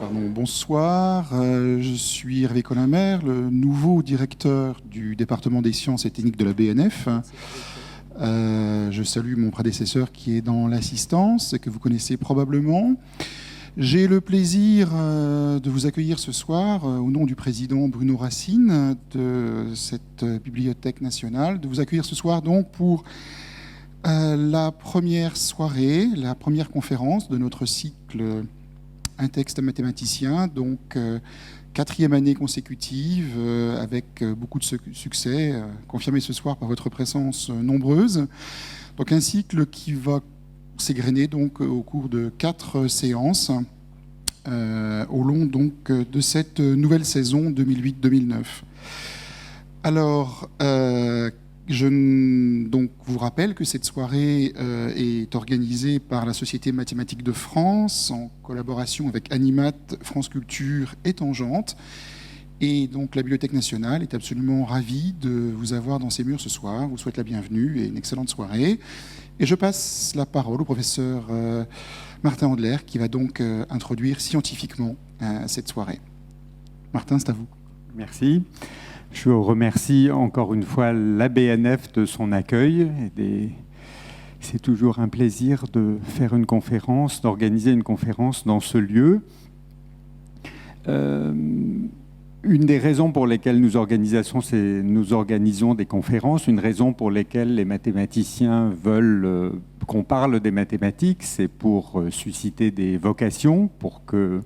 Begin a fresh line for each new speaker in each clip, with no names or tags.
Bonsoir, je suis Hervé Collimbert, le nouveau directeur du département des sciences et techniques de la BNF. Je salue mon prédécesseur qui est dans l'assistance, que vous connaissez probablement. J'ai le plaisir de vous accueillir ce soir au nom du président Bruno Racine de cette Bibliothèque nationale, de vous accueillir ce soir donc pour la première soirée, la première conférence de notre cycle Un texte mathématicien, donc 4e année consécutive avec beaucoup de succès, confirmé ce soir par votre présence nombreuse. Donc un cycle qui va s'égrener donc au cours de 4 séances au long donc de cette nouvelle saison 2008-2009. Alors, je donc vous rappelle que cette soirée est organisée par la Société mathématique de France en collaboration avec Animat, France Culture et Tangente. Et donc la Bibliothèque nationale est absolument ravie de vous avoir dans ses murs ce soir. Vous souhaite la bienvenue et une excellente soirée. Et je passe la parole au professeur Martin Andler qui va donc introduire scientifiquement cette soirée. Martin, c'est à vous.
Merci. Je remercie encore une fois la BNF de son accueil. C'est toujours un plaisir de faire une conférence, d'organiser une conférence dans ce lieu. Une des raisons pour lesquelles nous organisons des conférences, une raison pour laquelle les mathématiciens veulent qu'on parle des mathématiques, c'est pour susciter des vocations, pour que,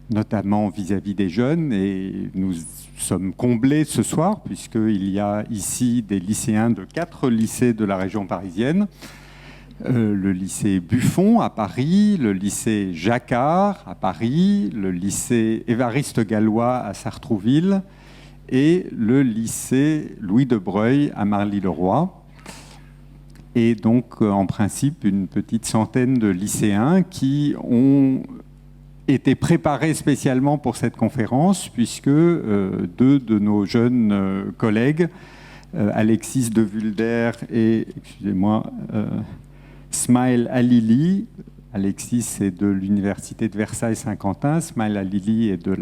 notamment vis-à-vis des jeunes, et nous sommes comblés ce soir, puisqu'il y a ici des lycéens de 4 lycées de la région parisienne, le lycée Buffon à Paris, le lycée Jacquard à Paris, le lycée Évariste Galois à Sartrouville et le lycée Louis de Broglie à Marly-le-Roi. Et donc, en principe, une petite centaine de lycéens qui ont été préparés spécialement pour cette conférence, puisque 2 de nos jeunes collègues, Alexis de Vulder et, Smaïl Halili, Alexis est de l'université de Versailles-Saint-Quentin, Smaïl Halili est de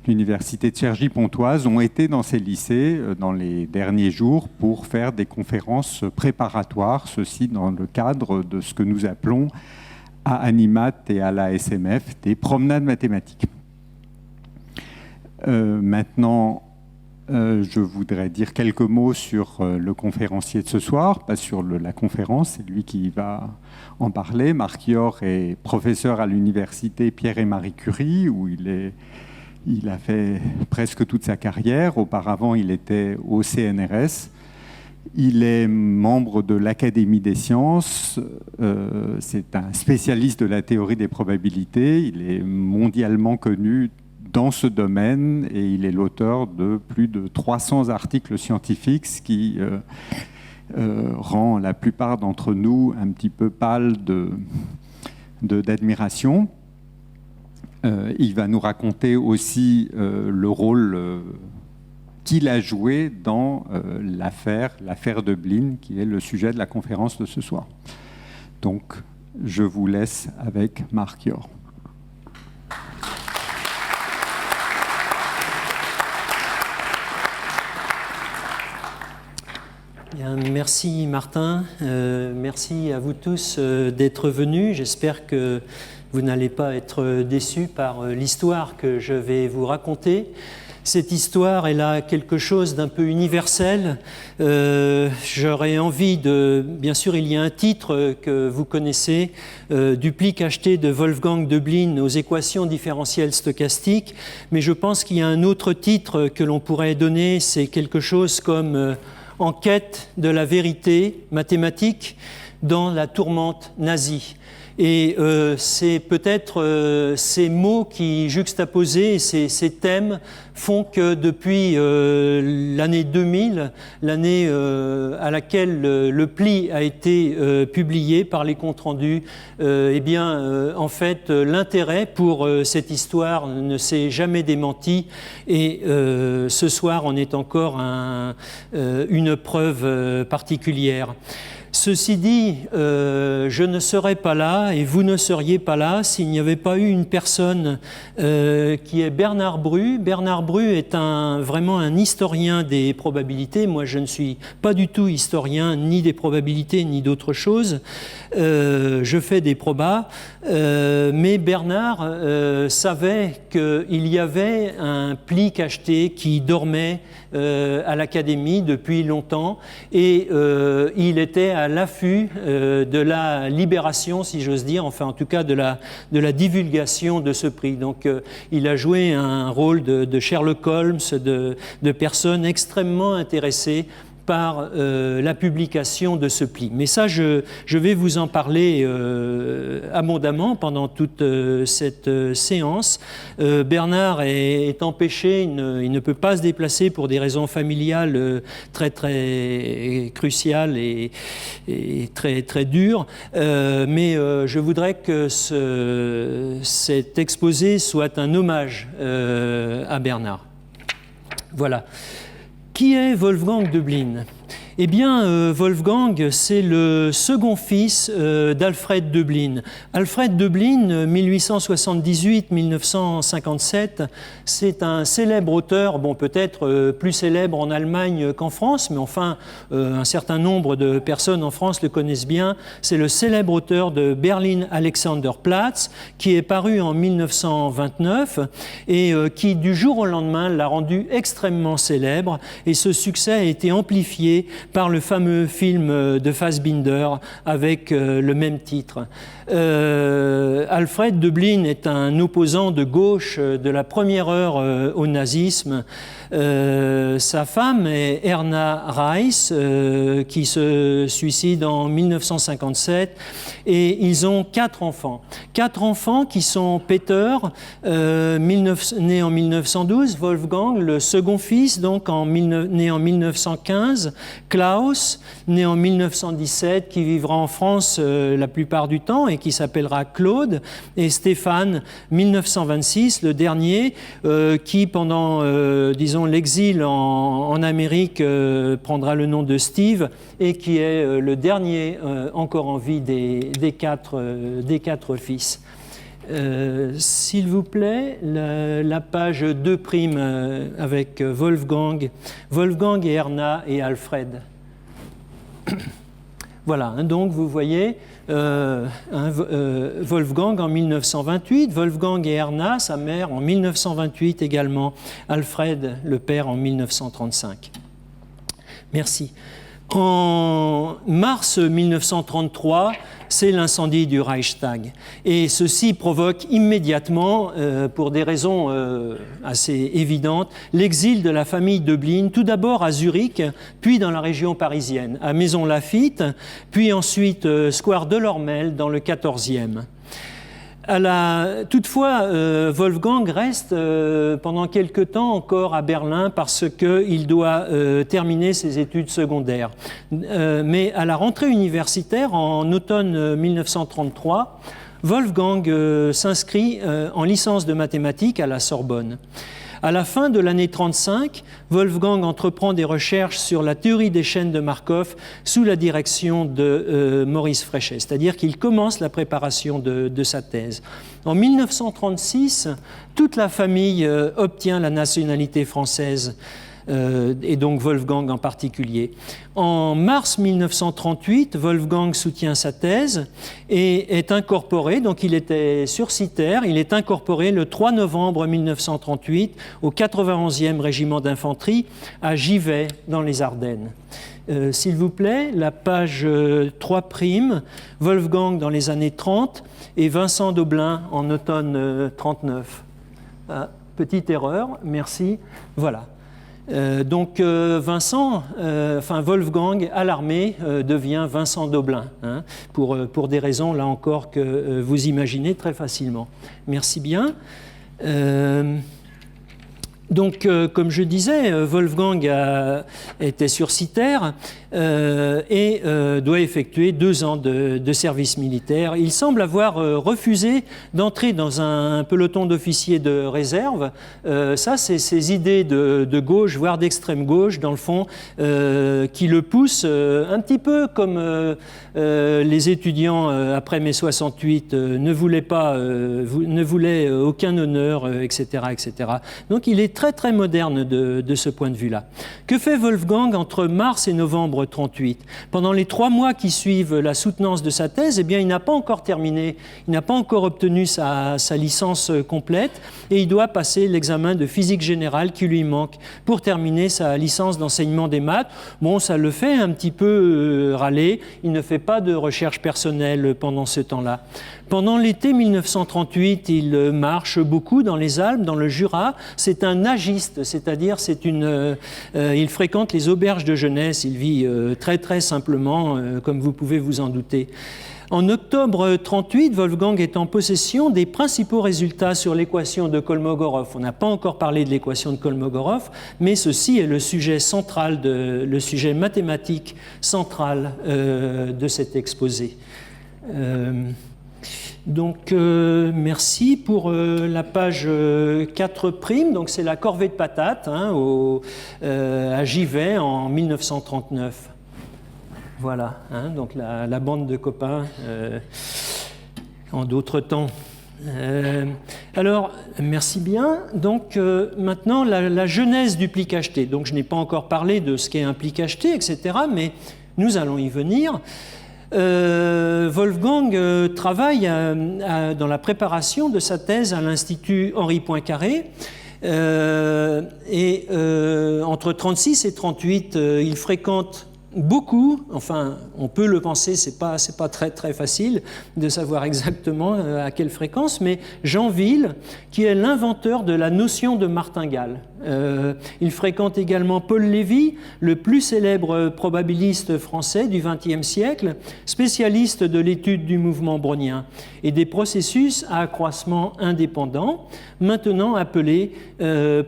l'université de Cergy-Pontoise, ont été dans ces lycées dans les derniers jours pour faire des conférences préparatoires, ceci dans le cadre de ce que nous appelons à Animat et à la SMF, des promenades mathématiques. Maintenant, je voudrais dire quelques mots sur le conférencier de ce soir, pas sur la conférence, c'est lui qui va en parler. Marc Yor est professeur à l'université Pierre et Marie Curie, où il a fait presque toute sa carrière. Auparavant, il était au CNRS. Il est membre de l'Académie des sciences, c'est un spécialiste de la théorie des probabilités, il est mondialement connu dans ce domaine et il est l'auteur de plus de 300 articles scientifiques, ce qui rend la plupart d'entre nous un petit peu pâles d'admiration. Il va nous raconter aussi le rôle qu'il a joué dans l'affaire Döblin, qui est le sujet de la conférence de ce soir. Donc, je vous laisse avec Marc Yor.
Bien, merci Martin, merci à vous tous d'être venus. J'espère que vous n'allez pas être déçus par l'histoire que je vais vous raconter. Cette histoire, elle a quelque chose d'un peu universel. J'aurais envie de... Bien sûr, il y a un titre que vous connaissez, Duplique acheté de Wolfgang Döblin aux équations différentielles stochastiques. Mais je pense qu'il y a un autre titre que l'on pourrait donner, c'est quelque chose comme En quête de la vérité mathématique dans la tourmente nazie. Et c'est peut-être ces mots qui, juxtaposés, ces thèmes, font que depuis l'année 2000, l'année à laquelle le pli a été publié par les comptes rendus, en fait, l'intérêt pour cette histoire ne s'est jamais démenti. Et ce soir en est encore une preuve particulière. Ceci dit, je ne serais pas là et vous ne seriez pas là s'il n'y avait pas eu une personne qui est Bernard Bru. Bernard Bru est vraiment un historien des probabilités. Moi, je ne suis pas du tout historien ni des probabilités ni d'autre chose. Je fais des probas, mais Bernard savait qu'il y avait un pli cacheté qui dormait à l'Académie depuis longtemps et il était à l'affût de la libération, si j'ose dire, enfin en tout cas de la divulgation de ce prix. Donc il a joué un rôle de Sherlock Holmes, de personnes extrêmement intéressées par la publication de ce pli. Mais ça, je vais vous en parler abondamment pendant toute cette séance. Bernard est empêché, il ne peut pas se déplacer pour des raisons familiales très très cruciales et très très dures. Mais je voudrais que cet exposé soit un hommage à Bernard. Voilà. Qui est Wolfgang Döblin ? Eh bien, Wolfgang, c'est le second fils d'Alfred Döblin. Alfred Döblin, 1878-1957, c'est un célèbre auteur, bon, peut-être plus célèbre en Allemagne qu'en France, mais enfin, un certain nombre de personnes en France le connaissent bien. C'est le célèbre auteur de Berlin Alexanderplatz, qui est paru en 1929 et qui, du jour au lendemain, l'a rendu extrêmement célèbre. Et ce succès a été amplifié par le fameux film de Fassbinder avec le même titre. Alfred Döblin est un opposant de gauche de la première heure au nazisme. Sa femme est Erna Reiss, qui se suicide en 1957, et ils ont 4 enfants. 4 enfants qui sont Peter, né en 1912, Wolfgang, le second fils, donc né en 1915, Klaus, né en 1917, qui vivra en France la plupart du temps et qui s'appellera Claude, et Stéphane, 1926, le dernier, qui pendant, disons, l'exil en Amérique prendra le nom de Steve et qui est le dernier encore en vie des quatre fils. S'il vous plaît, la page 2' avec Wolfgang et Erna et Alfred. Voilà, donc vous voyez Wolfgang en 1928, Wolfgang et Erna, sa mère, en 1928 également, Alfred, le père, en 1935. Merci. En mars 1933, c'est l'incendie du Reichstag. Et ceci provoque immédiatement, pour des raisons assez évidentes, l'exil de la famille Döblin, tout d'abord à Zurich, puis dans la région parisienne, à Maison Lafitte, puis ensuite Square Delormel dans le 14e. Toutefois, Wolfgang reste pendant quelque temps encore à Berlin parce qu'il doit terminer ses études secondaires. Mais à la rentrée universitaire, en automne 1933, Wolfgang s'inscrit en licence de mathématiques à la Sorbonne. À la fin de l'année 1935, Wolfgang entreprend des recherches sur la théorie des chaînes de Markov sous la direction de Maurice Fréchet, c'est-à-dire qu'il commence la préparation de sa thèse. En 1936, toute la famille obtient la nationalité française, et donc Wolfgang en particulier. En mars 1938, Wolfgang soutient sa thèse et est incorporé, donc il était sursitaire, il est incorporé le 3 novembre 1938 au 91e régiment d'infanterie à Givet, dans les Ardennes. S'il vous plaît, la page 3', Wolfgang dans les années 30 et Vincent Daublin en automne 39. Petite erreur, merci. Voilà. Donc Wolfgang à l'armée devient Vincent Daublin, hein, pour des raisons là encore que vous imaginez très facilement. Merci bien. Donc, comme je disais, Wolfgang était sursitaire et doit effectuer 2 ans de service militaire. Il semble avoir refusé d'entrer dans un peloton d'officiers de réserve. Ça, c'est ces idées de gauche, voire d'extrême gauche, dans le fond, qui le poussent un petit peu comme les étudiants après mai 68 ne voulaient aucun honneur, etc., etc. Donc, il est très très moderne de ce point de vue-là. Que fait Wolfgang entre mars et novembre 38 ? Pendant les 3 mois qui suivent la soutenance de sa thèse, eh bien, il n'a pas encore terminé, il n'a pas encore obtenu sa licence complète et il doit passer l'examen de physique générale qui lui manque pour terminer sa licence d'enseignement des maths. Bon, ça le fait un petit peu râler, il ne fait pas de recherche personnelle pendant ce temps-là. Pendant l'été 1938, il marche beaucoup dans les Alpes, dans le Jura. C'est un nagiste, c'est-à-dire il fréquente les auberges de jeunesse. Il vit très très simplement, comme vous pouvez vous en douter. En octobre 1938, Wolfgang est en possession des principaux résultats sur l'équation de Kolmogorov. On n'a pas encore parlé de l'équation de Kolmogorov, mais ceci est le sujet central, le sujet mathématique central de cet exposé. Donc, merci pour la page 4'. Donc, c'est la corvée de patates à Givet en 1939. Voilà, donc la bande de copains en d'autres temps. Alors, merci bien. Donc, maintenant, la genèse du pli cacheté. Donc, je n'ai pas encore parlé de ce qu'est un pli cacheté, etc., mais nous allons y venir. Wolfgang travaille dans la préparation de sa thèse à l'Institut Henri Poincaré et entre 1936 et 1938, il fréquente beaucoup, enfin on peut le penser, c'est pas très très facile de savoir exactement à quelle fréquence, mais Jean Ville, qui est l'inventeur de la notion de martingale. Il fréquente également Paul Lévy, le plus célèbre probabiliste français du XXe siècle, spécialiste de l'étude du mouvement brownien et des processus à accroissement indépendant, maintenant appelés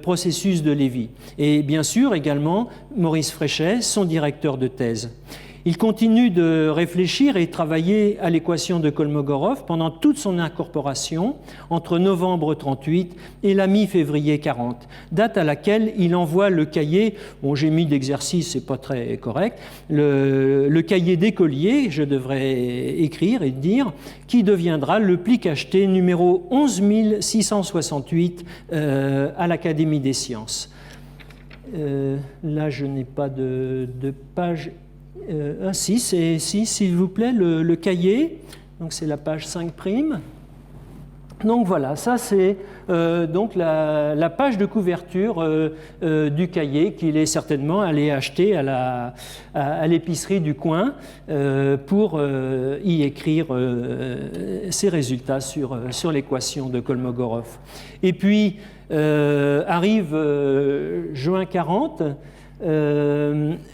processus de Lévy. Et bien sûr également Maurice Fréchet, son directeur de thèse. Il continue de réfléchir et travailler à l'équation de Kolmogorov pendant toute son incorporation entre novembre 1938 et la mi-février 1940, date à laquelle il envoie le cahier, bon j'ai mis d'exercice, c'est pas très correct, le cahier d'écolier, je devrais écrire et dire, qui deviendra le pli cacheté numéro 11668 à l'Académie des sciences. Là je n'ai pas de page. S'il vous plaît, le cahier, donc c'est la page 5'. Donc voilà, ça c'est donc la page de couverture du cahier qu'il est certainement allé acheter à l'épicerie du coin pour y écrire ses résultats sur l'équation de Kolmogorov. Et puis arrive juin 1940.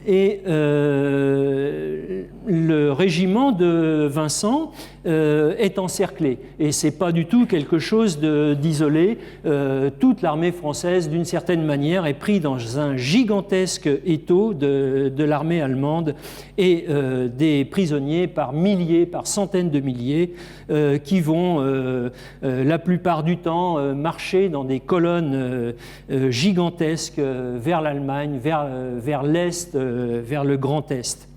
Et le régiment de Vincent est encerclé. Et ce n'est pas du tout quelque chose d'isolé. Toute l'armée française, d'une certaine manière, est prise dans un gigantesque étau de l'armée allemande et des prisonniers par milliers, par centaines de milliers qui vont la plupart du temps marcher dans des colonnes gigantesques vers l'Allemagne, vers l'Est, vers le Grand Est.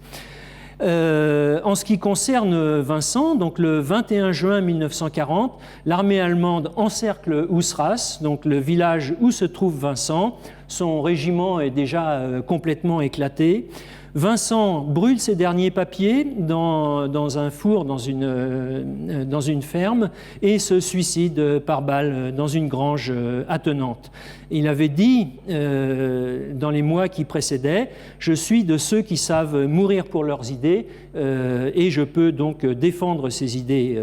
En ce qui concerne Vincent, donc le 21 juin 1940, l'armée allemande encercle Ousras, donc le village où se trouve Vincent. Son régiment est déjà complètement éclaté. Vincent brûle ses derniers papiers dans un four, dans une ferme, et se suicide par balle dans une grange attenante. Il avait dit dans les mois qui précédaient « Je suis de ceux qui savent mourir pour leurs idées et je peux donc défendre ces idées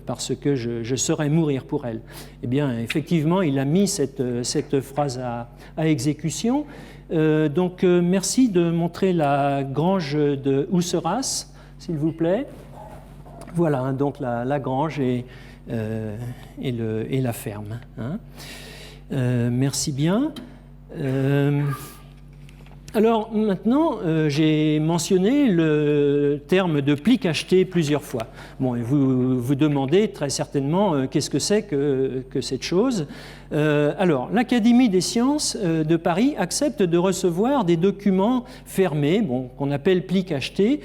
parce que je saurais mourir pour elles. » Eh bien, effectivement, il a mis cette phrase à exécution. Donc, merci de montrer la grange de Ousseras, s'il vous plaît. Voilà, donc la grange et la ferme. Merci bien. Alors maintenant, j'ai mentionné le terme de pli cacheté plusieurs fois. Bon, et vous vous demandez très certainement qu'est-ce que c'est que cette chose. Alors, l'Académie des sciences de Paris accepte de recevoir des documents fermés, qu'on appelle pli cachetés,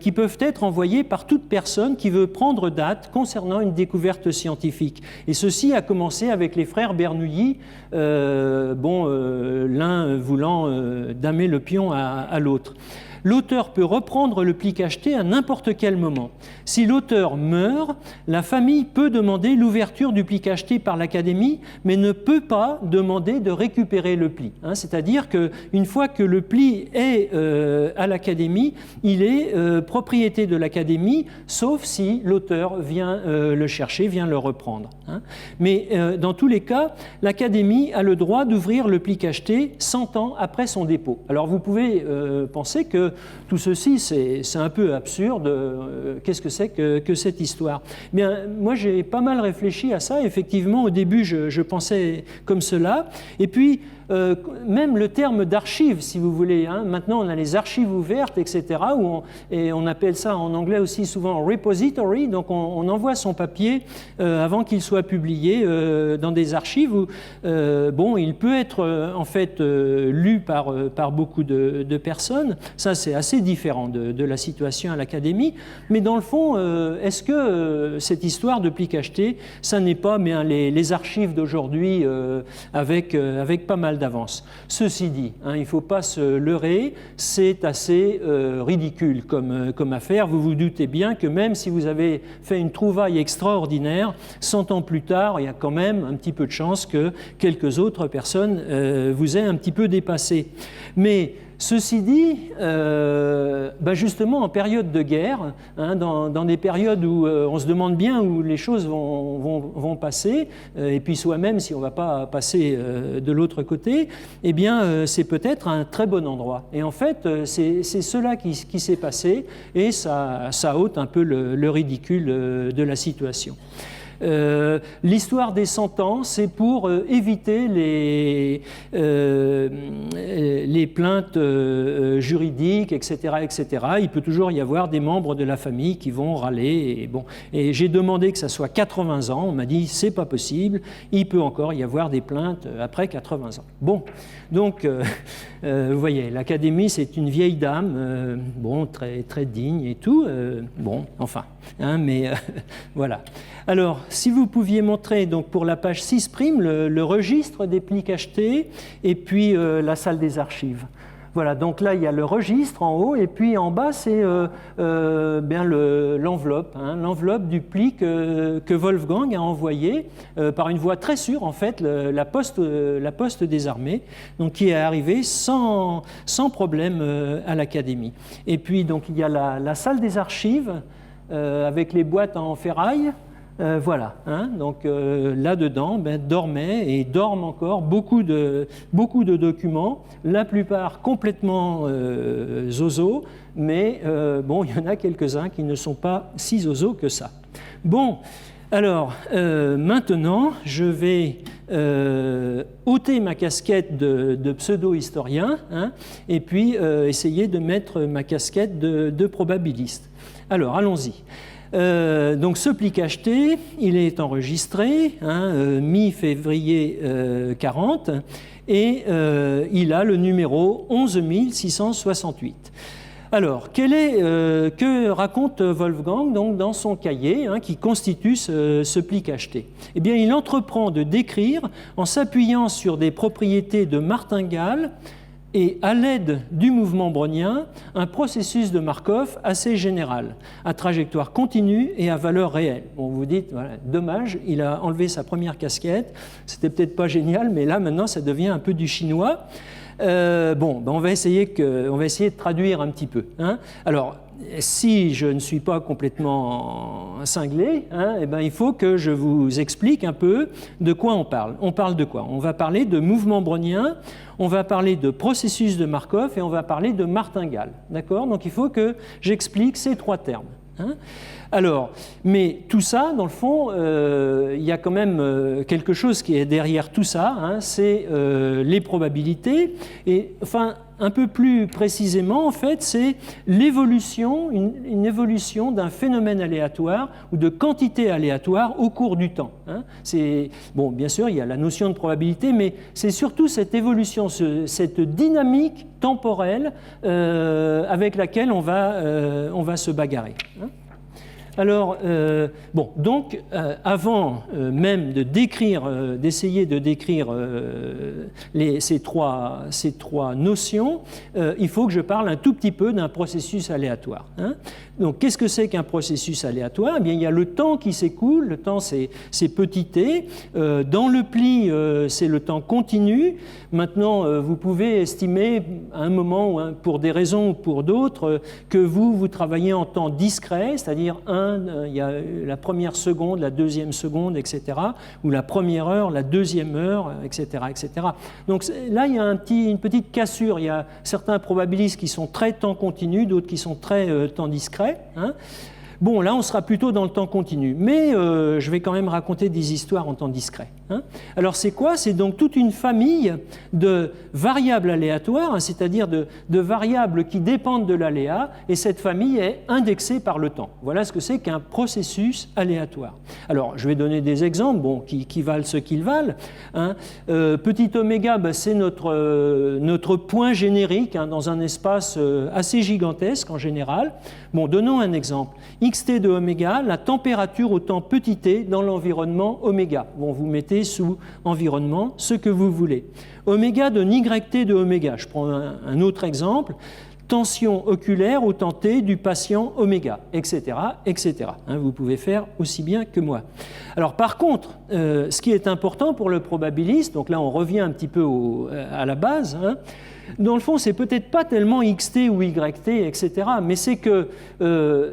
qui peuvent être envoyés par toute personne qui veut prendre date concernant une découverte scientifique. Et ceci a commencé avec les frères Bernoulli, l'un voulant damer le pion à l'autre. L'auteur peut reprendre le pli cacheté à n'importe quel moment. Si l'auteur meurt, la famille peut demander l'ouverture du pli cacheté par l'Académie, mais ne peut pas demander de récupérer le pli. C'est-à-dire qu'une fois que le pli est à l'Académie, il est propriété de l'Académie, sauf si l'auteur vient le chercher, vient le reprendre. Mais dans tous les cas, l'Académie a le droit d'ouvrir le pli cacheté 100 ans après son dépôt. Alors vous pouvez penser que tout ceci, c'est un peu absurde. Qu'est-ce que c'est que cette histoire? Bien, moi, j'ai pas mal réfléchi à ça. Effectivement, au début, je pensais comme cela. Et puis, même le terme d'archive, si vous voulez. Maintenant, on a les archives ouvertes, etc. Et on appelle ça en anglais aussi souvent repository. Donc, on envoie son papier avant qu'il soit publié dans des archives où, il peut être en fait lu par beaucoup de personnes. Ça, c'est assez différent de la situation à l'Académie. Mais dans le fond, est-ce que cette histoire de pli cacheté, ça n'est pas les archives d'aujourd'hui avec pas mal d'avance? Ceci dit, il ne faut pas se leurrer, c'est assez ridicule comme affaire. Vous vous doutez bien que même si vous avez fait une trouvaille extraordinaire, 100 ans plus tard, il y a quand même un petit peu de chance que quelques autres personnes vous aient un petit peu dépassé. Mais ceci dit, justement en période de guerre, dans des périodes où on se demande bien où les choses vont passer, et puis soi-même si on ne va pas passer de l'autre côté, eh bien c'est peut-être un très bon endroit. Et en fait, c'est cela qui s'est passé, et ça ôte un peu le ridicule de la situation. L'histoire des 100 ans, c'est pour éviter les plaintes juridiques, etc., etc. Il peut toujours y avoir des membres de la famille qui vont râler. Et j'ai demandé que ça soit 80 ans. On m'a dit c'est pas possible. Il peut encore y avoir des plaintes après 80 ans. Bon, donc vous voyez, l'Académie c'est une vieille dame, très très digne et tout. Mais voilà. Alors, si vous pouviez montrer donc pour la page 6', le registre des plis cachetés et puis la salle des archives. Voilà, donc là, il y a le registre en haut, et puis en bas, c'est l'enveloppe, l'enveloppe du pli que Wolfgang a envoyé par une voie très sûre, en fait, la poste des armées, donc qui est arrivée sans problème à l'Académie. Et puis, donc, il y a la salle des archives avec les boîtes en ferraille. Voilà, donc là-dedans dormaient et dorment encore beaucoup de documents, la plupart complètement zozo, mais il y en a quelques-uns qui ne sont pas si zozo que ça. Bon, alors maintenant je vais ôter ma casquette de pseudo-historien et puis essayer de mettre ma casquette de probabiliste. Alors allons-y. Donc ce pli cacheté, il est enregistré mi-février 40 et il a le numéro 11668. Alors, que raconte Wolfgang donc, dans son cahier qui constitue ce pli cacheté? Eh bien, il entreprend de décrire, en s'appuyant sur des propriétés de martingale, et à l'aide du mouvement brownien, un processus de Markov assez général, à trajectoire continue et à valeur réelle. Bon, vous dites, voilà, dommage, il a enlevé sa première casquette, c'était peut-être pas génial, mais là maintenant ça devient un peu du chinois. On va essayer de traduire un petit peu. Alors, si je ne suis pas complètement cinglé, il faut que je vous explique un peu de quoi on parle. On parle de quoi? On va parler de mouvement brownien, on va parler de processus de Markov et on va parler de martingale. D'accord? Donc il faut que j'explique ces trois termes. Alors, mais tout ça, dans le fond, il y a quand même quelque chose qui est derrière tout ça, hein, c'est les probabilités. Et enfin, un peu plus précisément, en fait, c'est l'évolution, une évolution d'un phénomène aléatoire ou de quantité aléatoire au cours du temps. Hein. Bon, bien sûr, il y a la notion de probabilité, mais c'est surtout cette évolution, cette dynamique temporelle avec laquelle on va se bagarrer. Hein. Alors, bon, donc, avant même de décrire, d'essayer de décrire ces trois notions, il faut que je parle un tout petit peu d'un processus aléatoire. Hein. Donc, qu'est-ce que c'est qu'un processus aléatoire? Eh bien, il y a le temps qui s'écoule, le temps c'est petit t. Dans le pli, c'est le temps continu. Maintenant, vous pouvez estimer à un moment, pour des raisons ou pour d'autres, que vous travaillez en temps discret, c'est-à-dire il y a la première seconde, la deuxième seconde, etc., ou la première heure, la deuxième heure, etc., etc. Donc là, il y a une petite cassure. Il y a certains probabilistes qui sont très temps continu, d'autres qui sont très temps discret. Hein. Bon, là, on sera plutôt dans le temps continu, mais je vais quand même raconter des histoires en temps discret. Hein. Alors, c'est quoi? C'est donc toute une famille de variables aléatoires, hein, c'est-à-dire de variables qui dépendent de l'aléa, et cette famille est indexée par le temps. Voilà ce que c'est qu'un processus aléatoire. Alors, je vais donner des exemples, bon, qui valent ce qu'ils valent. Hein. Petit oméga, ben, c'est notre point générique hein, dans un espace assez gigantesque en général. Bon, donnons un exemple. Xt de oméga, la température au temps petit t dans l'environnement oméga. Bon, vous mettez sous environnement ce que vous voulez. Oméga de yt de oméga. Je prends un autre exemple. Tension oculaire au temps t du patient oméga, etc., etc. Hein, vous pouvez faire aussi bien que moi. Alors, par contre, ce qui est important pour le probabiliste, donc là, on revient un petit peu à la base, hein, dans le fond, c'est peut-être pas tellement xt ou yt, etc., mais c'est que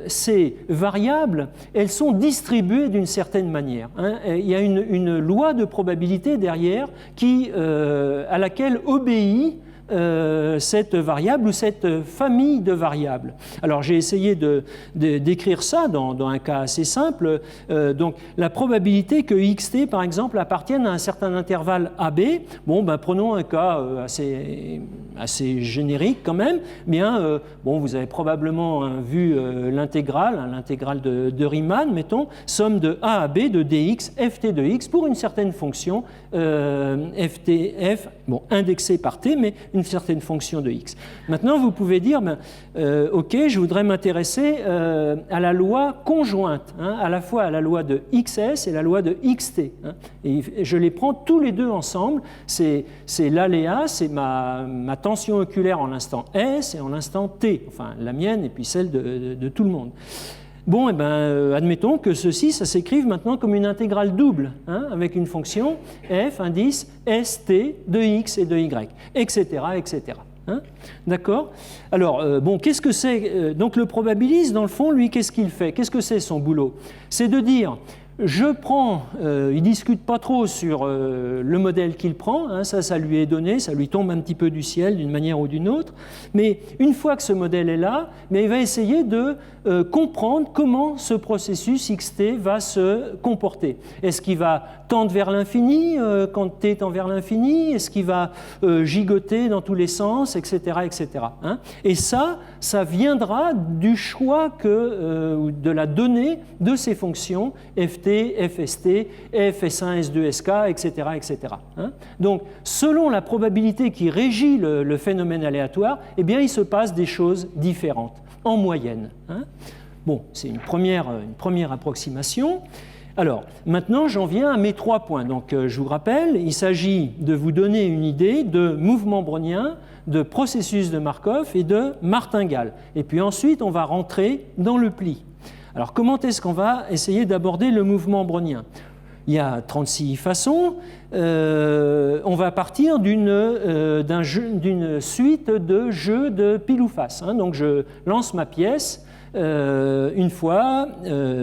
ces variables, elles sont distribuées d'une certaine manière. Hein. Il y a une loi de probabilité derrière à laquelle obéit cette variable ou cette famille de variables. Alors j'ai essayé d'écrire ça dans un cas assez simple. Donc la probabilité que xt par exemple appartienne à un certain intervalle AB, bon ben prenons un cas assez générique quand même, bien bon vous avez probablement vu l'intégrale de Riemann, mettons, somme de A à B de dx ft de x pour une certaine fonction ft, bon indexée par t, mais une certaine fonction de x. Maintenant, vous pouvez dire, ok, je voudrais m'intéresser à la loi conjointe, hein, à la fois à la loi de xs et la loi de xt. Hein, et je les prends tous les deux ensemble. C'est l'aléa, c'est ma tension oculaire en l'instant s et en l'instant t, enfin la mienne et puis celle de tout le monde. Bon, eh ben, admettons que ceci, ça s'écrive maintenant comme une intégrale double, hein, avec une fonction f indice st de x et de y, etc., etc. Hein. D'accord? Alors, bon, qu'est-ce que c'est? Donc, le probabiliste, dans le fond, lui, qu'est-ce qu'il fait? Qu'est-ce que c'est son boulot? C'est de dire, je prends, il ne discute pas trop sur le modèle qu'il prend, hein, ça lui est donné, ça lui tombe un petit peu du ciel d'une manière ou d'une autre, mais une fois que ce modèle est là, mais il va essayer de comprendre comment ce processus xt va se comporter. Est-ce qu'il va tendre vers l'infini quand t tend vers l'infini? Est-ce qu'il va gigoter dans tous les sens, etc., etc. Hein? Et ça viendra du choix de la donnée de ces fonctions ft, fst, fs1, s2, sk, etc., etc. Hein? Donc, selon la probabilité qui régit le phénomène aléatoire, eh bien, il se passe des choses différentes, en moyenne. Hein? Bon, c'est une première approximation. Alors, maintenant, j'en viens à mes 3 points. Donc, je vous rappelle, il s'agit de vous donner une idée de mouvement brownien, de processus de Markov et de martingale. Et puis ensuite, on va rentrer dans le pli. Alors, comment est-ce qu'on va essayer d'aborder le mouvement brownien? Il y a 36 façons. On va partir d'une suite de jeux de pile ou face. Hein. Donc, je lance ma pièce. Une fois,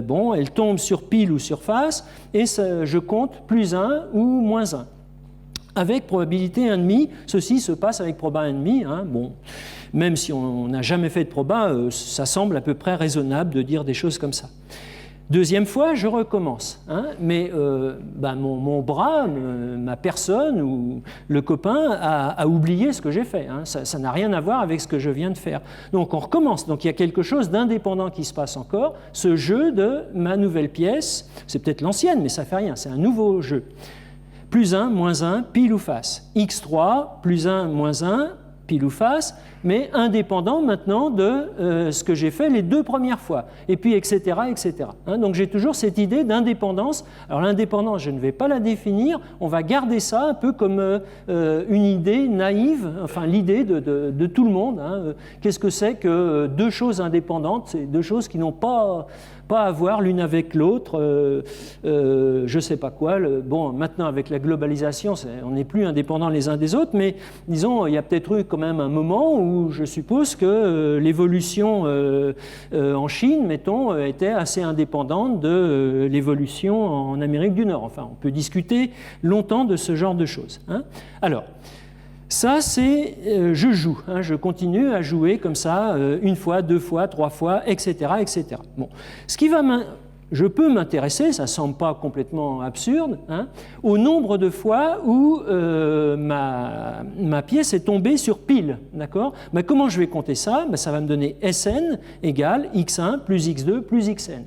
bon, elle tombe sur pile ou sur face, et je compte plus 1 ou moins 1. avec probabilité 1,5. Ceci se passe avec proba 1,5. Hein. Bon, même si on n'a jamais fait de proba, ça semble à peu près raisonnable de dire des choses comme ça. Deuxième fois, je recommence. Hein, mais mon bras, ma personne ou le copain a oublié ce que j'ai fait. Hein, ça n'a rien à voir avec ce que je viens de faire. Donc on recommence. Donc il y a quelque chose d'indépendant qui se passe encore. Ce jeu de ma nouvelle pièce, c'est peut-être l'ancienne, mais ça ne fait rien. C'est un nouveau jeu. Plus 1, moins 1, pile ou face. X3, plus 1, moins 1, pile ou face, mais indépendant maintenant de ce que j'ai fait les 2 premières fois, et puis etc. etc. Hein, donc j'ai toujours cette idée d'indépendance. Alors l'indépendance, je ne vais pas la définir, on va garder ça un peu comme une idée naïve, enfin l'idée de tout le monde. Hein. Qu'est-ce que c'est que 2 choses indépendantes? C'est 2 choses qui n'ont pas à voir l'une avec l'autre, je ne sais pas quoi. Bon, maintenant avec la globalisation, on n'est plus indépendants les uns des autres, mais disons, il y a peut-être eu quand même un moment où je suppose que l'évolution en Chine, mettons, était assez indépendante de l'évolution en Amérique du Nord. Enfin, on peut discuter longtemps de ce genre de choses. Hein. Alors, ça, c'est je joue. Hein, je continue à jouer comme ça, 1 fois, 2 fois, 3 fois, etc. etc. Bon. Ce qui va je peux m'intéresser, ça ne semble pas complètement absurde, hein, au nombre de fois où ma pièce est tombée sur pile. D'accord ? Mais comment je vais compter ça ? Ça va me donner Sn égale x1 plus x2 plus xn.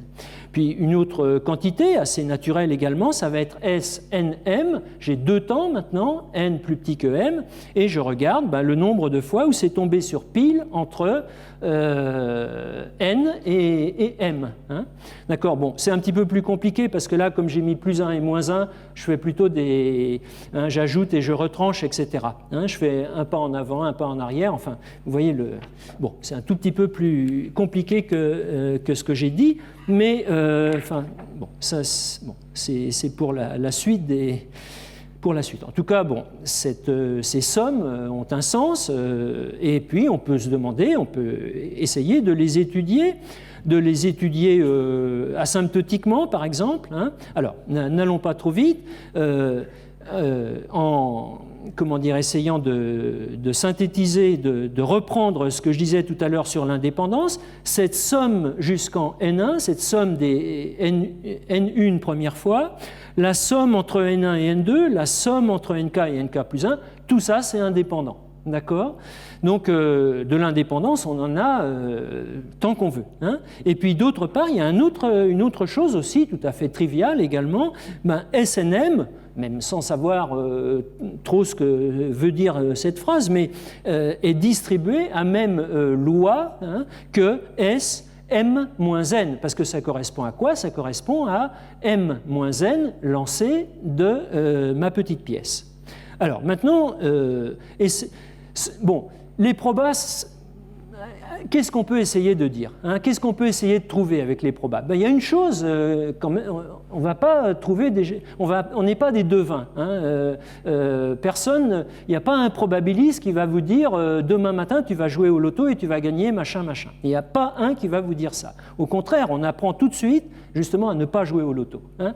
Puis une autre quantité, assez naturelle également, ça va être SNM. J'ai 2 temps maintenant, n plus petit que m, et je regarde le nombre de fois où c'est tombé sur pile entre n et m. Hein. D'accord, bon, c'est un petit peu plus compliqué parce que là, comme j'ai mis plus 1 et moins 1, je fais plutôt j'ajoute et je retranche, etc. Hein, je fais un pas en avant, un pas en arrière, enfin, vous voyez, bon, c'est un tout petit peu plus compliqué que ce que j'ai dit, mais c'est pour la suite pour la suite. En tout cas, bon, ces sommes ont un sens, et puis on peut se demander, on peut essayer de les étudier asymptotiquement, par exemple. Hein. Alors, n'allons pas trop vite. Essayant de synthétiser, de reprendre ce que je disais tout à l'heure sur l'indépendance, cette somme jusqu'en N1, cette somme des N1 première fois, la somme entre N1 et N2, la somme entre NK et NK plus 1, tout ça c'est indépendant. D'accord ? Donc de l'indépendance, on en a tant qu'on veut. Hein. Et puis d'autre part, il y a une autre chose aussi, tout à fait triviale également, SNM, même sans savoir trop ce que veut dire cette phrase, mais est distribué à même loi que S m-n, parce que ça correspond à quoi? Ça correspond à m-n lancé de ma petite pièce. Alors maintenant, les probas, qu'est-ce qu'on peut essayer de dire, hein? Qu'est-ce qu'on peut essayer de trouver avec les probas? Il y a une chose, quand même, on va pas trouver on n'est pas des devins. Hein? Personne, il n'y a pas un probabiliste qui va vous dire demain matin tu vas jouer au loto et tu vas gagner machin machin. Il n'y a pas un qui va vous dire ça. Au contraire, on apprend tout de suite justement à ne pas jouer au loto. Hein?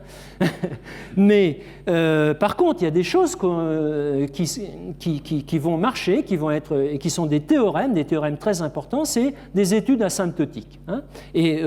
Mais par contre, il y a des choses qui vont marcher, qui vont être et qui sont des théorèmes très importants. C'est des études asymptotiques. Hein? Et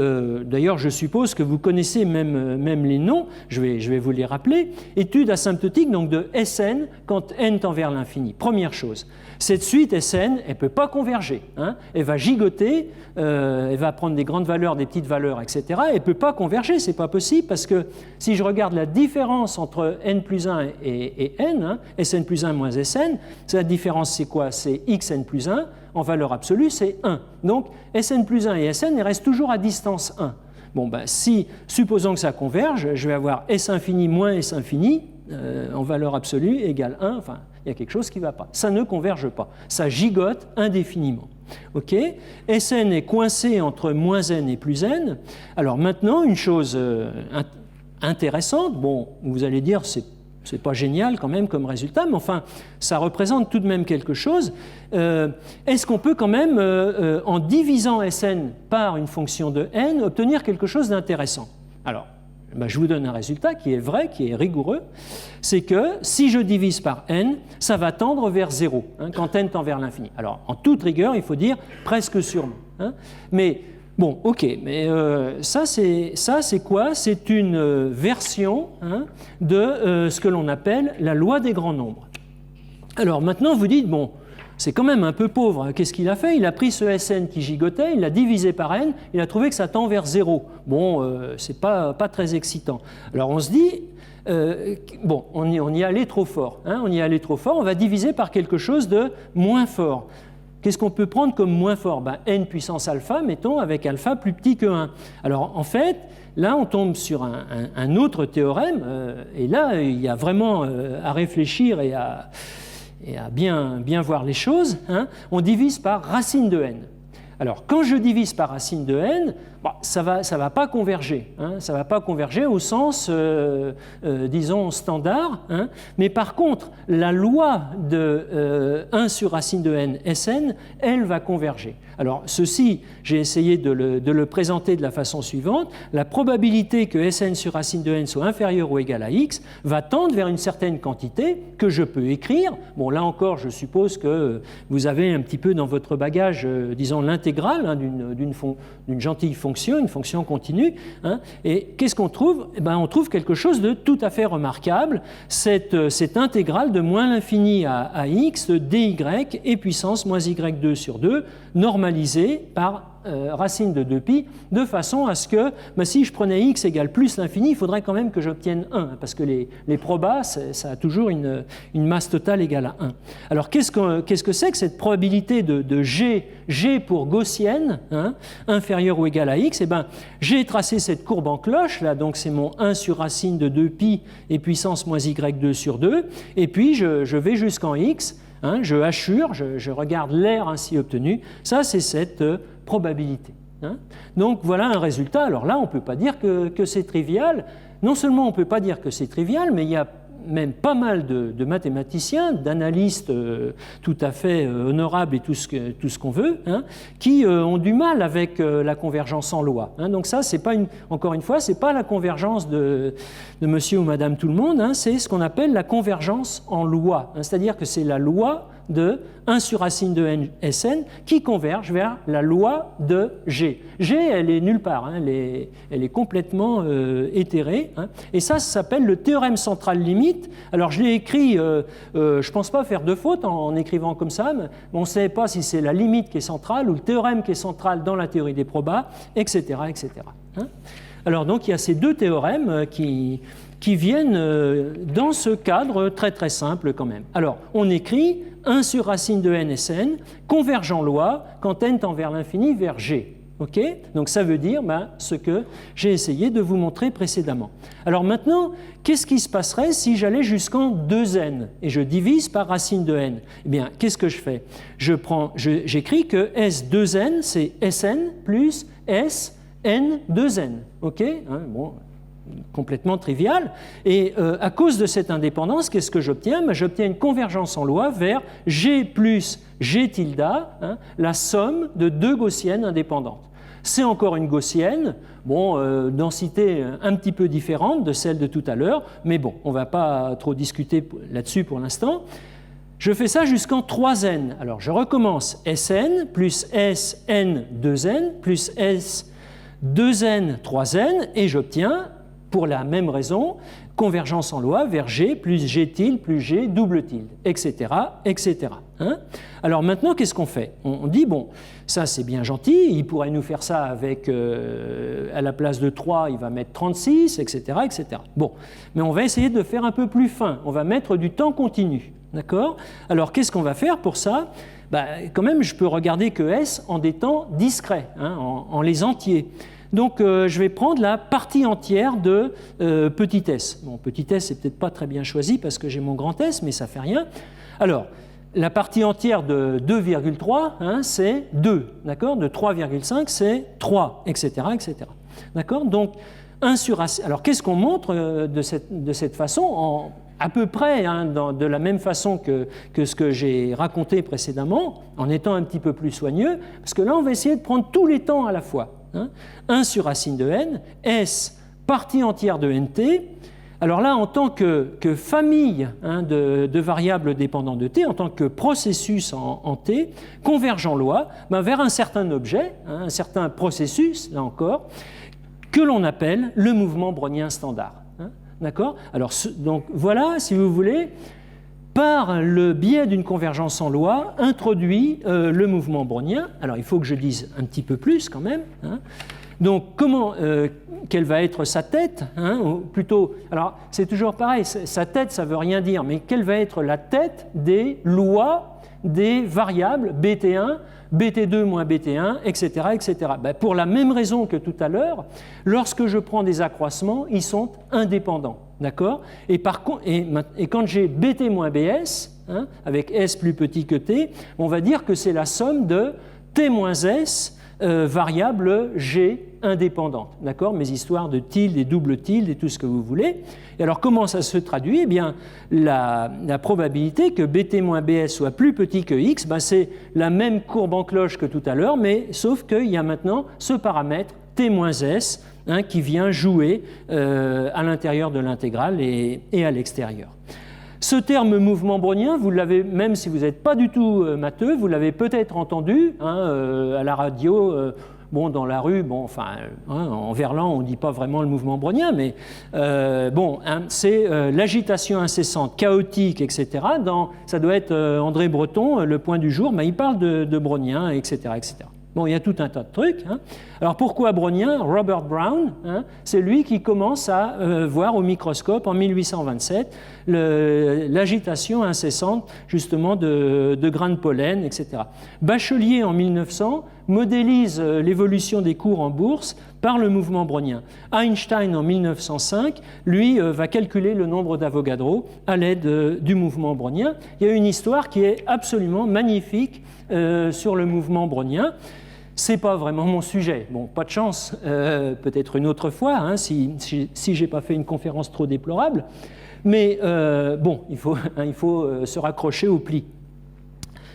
d'ailleurs, je suppose que vous connaissez même les noms. Je vais vous les rappeler. Études asymptotiques donc de Sn quand n tend vers l'infini. Première chose. Cette suite Sn, elle ne peut pas converger. Hein? Elle va gigoter, elle va prendre des grandes valeurs, des petites valeurs, etc. Elle ne peut pas converger, ce n'est pas possible parce que si je regarde la différence entre n plus 1 et n, hein, Sn plus 1 moins Sn, la différence c'est quoi? C'est xn plus 1, en valeur absolue c'est 1. Donc Sn plus 1 et Sn, ils restent toujours à distance 1. Bon, supposons que ça converge, je vais avoir S infini moins S infini, en valeur absolue égale 1, enfin, il y a quelque chose qui ne va pas. Ça ne converge pas, ça gigote indéfiniment. Ok, Sn est coincé entre moins n et plus n. Alors maintenant, une chose intéressante, bon, vous allez dire, c'est pas génial quand même comme résultat, mais enfin, ça représente tout de même quelque chose. Est-ce qu'on peut quand même, en divisant Sn par une fonction de n, obtenir quelque chose d'intéressant? Alors, ben, je vous donne un résultat qui est vrai, qui est rigoureux, c'est que si je divise par n, ça va tendre vers 0, hein, quand n tend vers l'infini. Alors, en toute rigueur, il faut dire presque sûrement. Hein, mais, bon, ok, mais ça c'est quoi? C'est une version, hein, de ce que l'on appelle la loi des grands nombres. Alors, maintenant, vous dites, bon, c'est quand même un peu pauvre. Qu'est-ce qu'il a fait? Il a pris ce Sn qui gigotait, il l'a divisé par n, il a trouvé que ça tend vers 0. Bon, c'est pas très excitant. Alors on se dit, bon, on y allait trop fort. Hein, on y allait trop fort, on va diviser par quelque chose de moins fort. Qu'est-ce qu'on peut prendre comme moins fort? Ben, n puissance alpha, mettons, avec alpha plus petit que 1. Alors en fait, là on tombe sur un autre théorème, et là il y a vraiment à réfléchir et à bien voir les choses, hein. On divise par racine de n. Alors, quand je divise par racine de n, bon, ça va pas converger. Hein, ça ne va pas converger au sens, disons, standard. Hein, mais par contre, la loi de 1 sur racine de n, Sn, elle va converger. Alors, ceci, j'ai essayé de le présenter de la façon suivante. La probabilité que Sn sur racine de n soit inférieure ou égale à x va tendre vers une certaine quantité que je peux écrire. Bon, là encore, je suppose que vous avez un petit peu dans votre bagage, disons, l'intégrale, hein, d'une gentille fonction, une fonction continue. Hein, et qu'est-ce qu'on trouve? Eh ben, on trouve quelque chose de tout à fait remarquable, cette intégrale de moins l'infini à x de dy et puissance moins y2 sur 2, normalisée par racine de 2pi, de façon à ce que, ben, si je prenais x égale plus l'infini, il faudrait quand même que j'obtienne 1, parce que les probas, ça a toujours une masse totale égale à 1. Alors, qu'est-ce que c'est que cette probabilité de g pour gaussienne, hein, inférieure ou égale à x? Eh ben, j'ai tracé cette courbe en cloche, là, donc c'est mon 1 sur racine de 2pi et puissance moins y2 sur 2, et puis je vais jusqu'en x, hein, je hachure, je regarde l'air ainsi obtenu, ça c'est cette probabilité. Hein. Donc voilà un résultat. Alors là, on ne peut pas dire que c'est trivial. Non seulement on ne peut pas dire que c'est trivial, mais il y a même pas mal de mathématiciens, d'analystes tout à fait honorables et tout ce qu'on veut, hein, qui ont du mal avec la convergence en loi. Hein. Donc ça, c'est pas encore une fois, c'est pas la convergence de monsieur ou madame tout le monde, hein, c'est ce qu'on appelle la convergence en loi. Hein, c'est-à-dire que c'est la loi de 1 sur racine de n Sn qui converge vers la loi de G. G, elle est nulle part, hein, elle est complètement éthérée. Hein, et ça s'appelle le théorème central limite. Alors je l'ai écrit, je ne pense pas faire de faute en écrivant comme ça, mais on ne sait pas si c'est la limite qui est centrale ou le théorème qui est central dans la théorie des probas, etc. etc. Hein. Alors donc il y a ces deux théorèmes qui viennent dans ce cadre très très simple quand même. Alors on écrit 1 sur racine de n Sn converge en loi quand n tend vers l'infini vers G. Okay, donc ça veut dire ce que j'ai essayé de vous montrer précédemment. Alors maintenant, qu'est-ce qui se passerait si j'allais jusqu'en 2n et je divise par racine de n? Eh bien, qu'est-ce que je fais? J'écris que S2n, c'est Sn plus Sn 2n. OK, hein, bon, complètement trivial. Et à cause de cette indépendance, qu'est-ce que j'obtiens? J'obtiens une convergence en loi vers G plus G tilde, hein, la somme de deux gaussiennes indépendantes. C'est encore une gaussienne, bon, densité un petit peu différente de celle de tout à l'heure, mais bon, on ne va pas trop discuter là-dessus pour l'instant. Je fais ça jusqu'en 3n. Alors je recommence Sn plus Sn 2n plus S 2n 3n et j'obtiens, pour la même raison, convergence en loi vers G plus G tilde plus G double tilde, etc. etc. Hein? Alors maintenant, qu'est-ce qu'on fait? On dit, bon, ça c'est bien gentil, il pourrait nous faire ça avec, à la place de 3, il va mettre 36, etc. etc. Bon, mais on va essayer de faire un peu plus fin, on va mettre du temps continu. D'accord? Alors qu'est-ce qu'on va faire pour ça? Quand même, je peux regarder que S en des temps discrets, hein, en les entiers. Donc je vais prendre la partie entière de petit s. Bon, petit s, c'est peut-être pas très bien choisi parce que j'ai mon grand S, mais ça fait rien. Alors, la partie entière de 2,3, hein, c'est 2, d'accord? De 3,5, c'est 3, etc., etc. D'accord? Donc, 1 sur AC. Alors, qu'est-ce qu'on montre de cette façon à peu près, hein, de la même façon que ce que j'ai raconté précédemment, en étant un petit peu plus soigneux, parce que là, on va essayer de prendre tous les temps à la fois. Hein. 1 sur racine de n, S partie entière de NT. Alors là, en tant que famille de variables dépendantes de T, en tant que processus en T, converge en loi vers un certain objet, un certain processus, là encore, que l'on appelle le mouvement brownien standard. D'accord ? Alors, donc voilà, si vous voulez, par le biais d'une convergence en loi, introduit le mouvement brownien. Alors, il faut que je dise un petit peu plus quand même. Donc, quelle va être sa tête, ou plutôt, alors c'est toujours pareil, sa tête ça veut rien dire, mais quelle va être la tête des lois des variables BT1, BT2 moins BT1, etc. etc. Ben, pour la même raison que tout à l'heure, lorsque je prends des accroissements, ils sont indépendants, d'accord ? Et quand j'ai BT moins BS, avec S plus petit que T, on va dire que c'est la somme de T moins S variable G indépendante, d'accord ? Mes histoires de tilde et double tilde et tout ce que vous voulez. Et alors comment ça se traduit ? Eh bien, la probabilité que BT moins BS soit plus petit que X, ben, c'est la même courbe en cloche que tout à l'heure, mais sauf qu'il y a maintenant ce paramètre T moins S qui vient jouer à l'intérieur de l'intégrale et à l'extérieur. Ce terme mouvement brownien, vous l'avez, même si vous n'êtes pas du tout matheux, vous l'avez peut-être entendu à la radio, dans la rue, en verlan, on ne dit pas vraiment le mouvement brownien, mais c'est l'agitation incessante, chaotique, etc. Ça doit être André Breton, le point du jour, mais il parle de brownien, etc., etc. Bon, il y a tout un tas de trucs. Alors pourquoi brownien ? Robert Brown, c'est lui qui commence à voir au microscope en 1827 l'agitation incessante justement de grains de pollen, etc. Bachelier en 1900 modélise l'évolution des cours en bourse par le mouvement brownien. Einstein en 1905, lui, va calculer le nombre d'Avogadro à l'aide du mouvement brownien. Il y a une histoire qui est absolument magnifique sur le mouvement brownien. C'est pas vraiment mon sujet. Bon, pas de chance, peut-être une autre fois, si j'ai pas fait une conférence trop déplorable. Mais il faut se raccrocher au pli.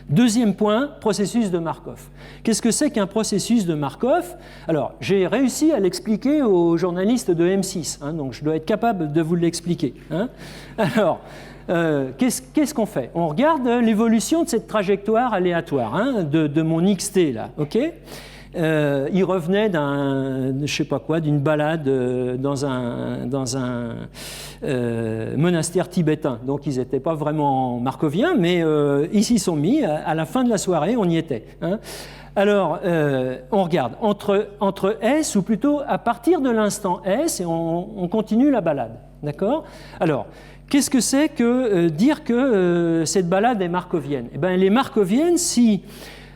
Deuxième point, processus de Markov. Qu'est-ce que c'est qu'un processus de Markov ? Alors, j'ai réussi à l'expliquer aux journalistes de M6, donc je dois être capable de vous l'expliquer. Alors, qu'est-ce qu'on fait ? On regarde l'évolution de cette trajectoire aléatoire de mon XT là, ok ? Il revenait d'une balade dans un monastère tibétain. Donc ils n'étaient pas vraiment markoviens, mais ils s'y sont mis. À la fin de la soirée, on y était. Alors, on regarde entre S, ou plutôt à partir de l'instant S, et on continue la balade. D'accord ? Alors, qu'est-ce que c'est que dire que cette balade est markovienne ? Eh bien, elle est markovienne si,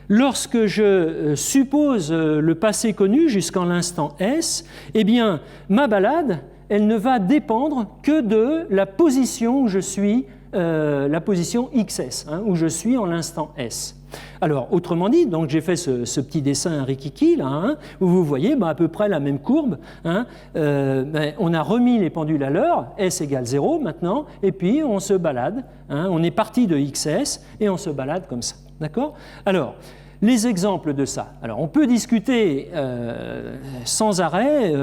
lorsque je suppose le passé connu jusqu'en l'instant S, eh bien, ma balade, elle ne va dépendre que de la position où je suis, la position XS, où je suis en l'instant S. Alors, autrement dit, donc j'ai fait ce petit dessin rikiki là, où vous voyez à peu près la même courbe. On a remis les pendules à l'heure, S égale 0 maintenant, et puis on se balade. On est parti de XS et on se balade comme ça. D'accord ? Alors, les exemples de ça. Alors, on peut discuter sans arrêt,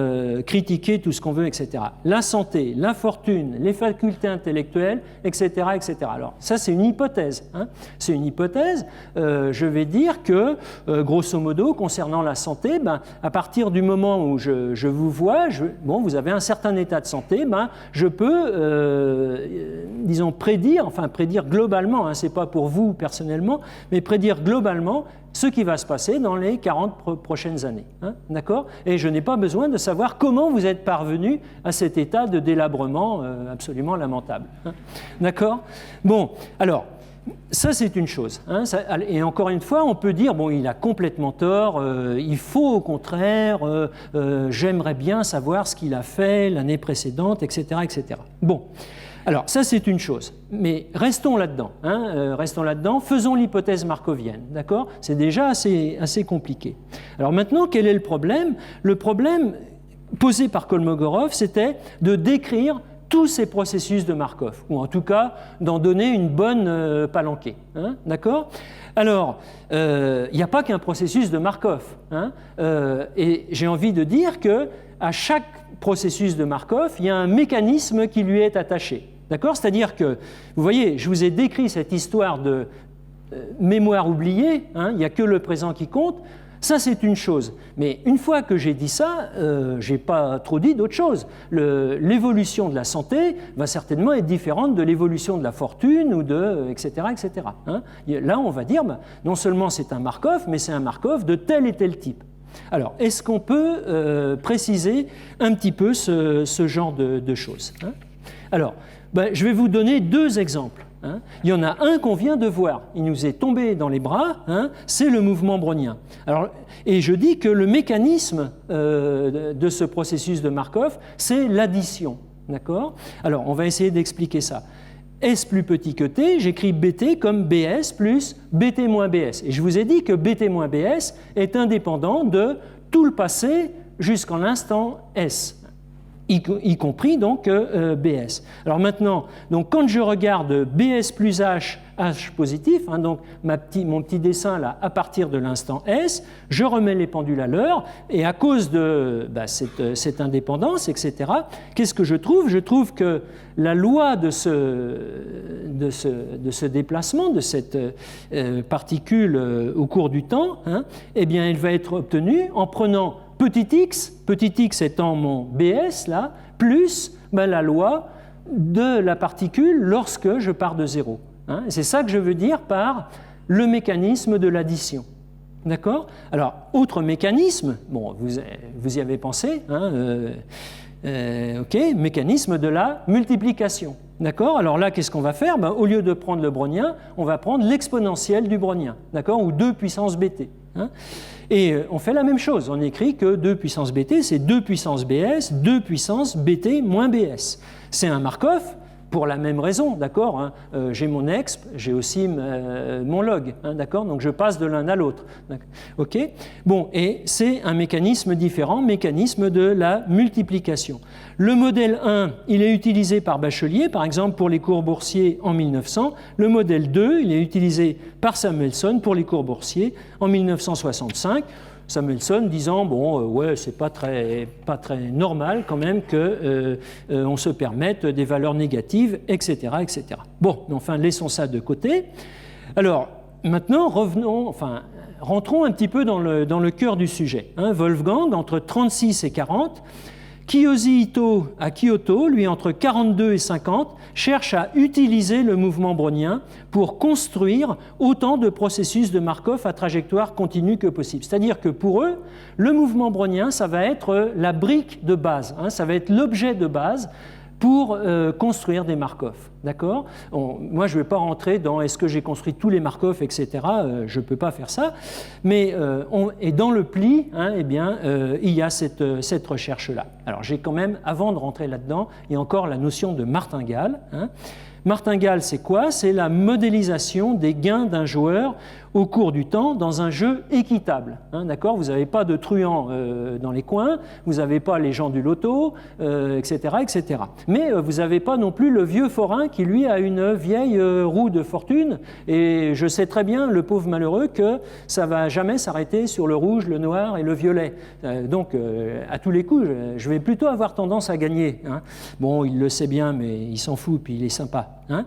critiquer tout ce qu'on veut, etc. La santé, la fortune, les facultés intellectuelles, etc., etc. Alors, ça, c'est une hypothèse. C'est une hypothèse. Je vais dire que, grosso modo, concernant la santé, à partir du moment où je vous vois, vous avez un certain état de santé, je peux, prédire globalement, c'est pas pour vous personnellement, mais prédire globalement ce qui va se passer dans les 40 prochaines années. D'accord ? Et je n'ai pas besoin de savoir comment vous êtes parvenu à cet état de délabrement absolument lamentable. D'accord ? Bon, alors, ça c'est une chose. Et encore une fois, on peut dire, il a complètement tort, il faut au contraire, j'aimerais bien savoir ce qu'il a fait l'année précédente, etc., etc. Bon. Alors, ça, c'est une chose. Mais restons là-dedans, faisons l'hypothèse markovienne, d'accord ? C'est déjà assez compliqué. Alors maintenant, quel est le problème ? Le problème posé par Kolmogorov, c'était de décrire tous ces processus de Markov, ou en tout cas d'en donner une bonne palanquée, d'accord ? Alors, il n'y a pas qu'un processus de Markov, et j'ai envie de dire que à chaque processus de Markov, il y a un mécanisme qui lui est attaché. D'accord ? C'est-à-dire que, vous voyez, je vous ai décrit cette histoire de mémoire oubliée, hein, il n'y a que le présent qui compte. Ça, c'est une chose. Mais une fois que j'ai dit ça, je n'ai pas trop dit d'autre chose. L'évolution de la santé va certainement être différente de l'évolution de la fortune, ou de, etc. etc. Hein. Là, on va dire, non seulement c'est un Markov, mais c'est un Markov de tel et tel type. Alors, est-ce qu'on peut préciser un petit peu ce genre de choses, hein ? Alors, je vais vous donner 2 exemples. Hein. Il y en a un qu'on vient de voir, il nous est tombé dans les bras, hein, c'est le mouvement brownien. Alors, et je dis que le mécanisme de ce processus de Markov, c'est l'addition. D'accord ? Alors, on va essayer d'expliquer ça. S plus petit que T, j'écris BT comme BS plus BT moins BS. Et je vous ai dit que BT moins BS est indépendant de tout le passé jusqu'en l'instant S. Y compris donc BS. Alors maintenant, donc quand je regarde BS plus H, H positif, hein, donc mon petit dessin là à partir de l'instant S, je remets les pendules à l'heure et à cause de cette indépendance, etc., qu'est-ce que je trouve ? Je trouve que la loi de ce déplacement, de cette particule au cours du temps, hein, eh bien, elle va être obtenue en prenant petit x étant mon BS, là, plus la loi de la particule lorsque je pars de 0. Hein, c'est ça que je veux dire par le mécanisme de l'addition. D'accord ? Alors, autre mécanisme, bon, vous y avez pensé, hein, ok, mécanisme de la multiplication. D'accord ? Alors là, qu'est-ce qu'on va faire ? Au lieu de prendre le brownien, on va prendre l'exponentielle du brownien, d'accord ? Ou 2 puissance bt. Hein ? Et on fait la même chose, on écrit que 2 puissance bt, c'est 2 puissance bs, 2 puissance bt moins bs. C'est un Markov pour la même raison, d'accord, hein, j'ai mon exp, j'ai aussi mon log, hein, d'accord, donc je passe de l'un à l'autre. Ok ? Bon, et c'est un mécanisme différent, mécanisme de la multiplication. Le modèle 1, il est utilisé par Bachelier, par exemple pour les cours boursiers en 1900. Le modèle 2, il est utilisé par Samuelson pour les cours boursiers en 1965. Samuelson disant ouais, c'est pas très normal quand même que on se permette des valeurs négatives, etc., etc. Bon, enfin laissons ça de côté. Alors maintenant rentrons un petit peu dans le cœur du sujet. Hein, Wolfgang entre 36 et 40. Kiyoshi Ito à Kyoto, lui entre 42 et 50, cherche à utiliser le mouvement brownien pour construire autant de processus de Markov à trajectoire continue que possible. C'est-à-dire que pour eux, le mouvement brownien, ça va être la brique de base, hein, ça va être l'objet de base pour construire des Markov. D'accord ? Moi, je ne vais pas rentrer dans est-ce que j'ai construit tous les Markov, etc. Je ne peux pas faire ça. Mais et dans le pli, hein, eh bien, il y a cette recherche-là. Alors, j'ai quand même, avant de rentrer là-dedans, il y a encore la notion de martingale. Hein. Martingale, c'est quoi ? C'est la modélisation des gains d'un joueur au cours du temps dans un jeu équitable. Hein, d'accord ? Vous n'avez pas de truands dans les coins, vous n'avez pas les gens du loto, etc., etc. Mais vous n'avez pas non plus le vieux forain qui, lui, a une vieille roue de fortune. Et je sais très bien, le pauvre malheureux, que ça ne va jamais s'arrêter sur le rouge, le noir et le violet. Donc, à tous les coups, je vais plutôt avoir tendance à gagner. Hein. Bon, il le sait bien, mais il s'en fout, puis il est sympa. Hein.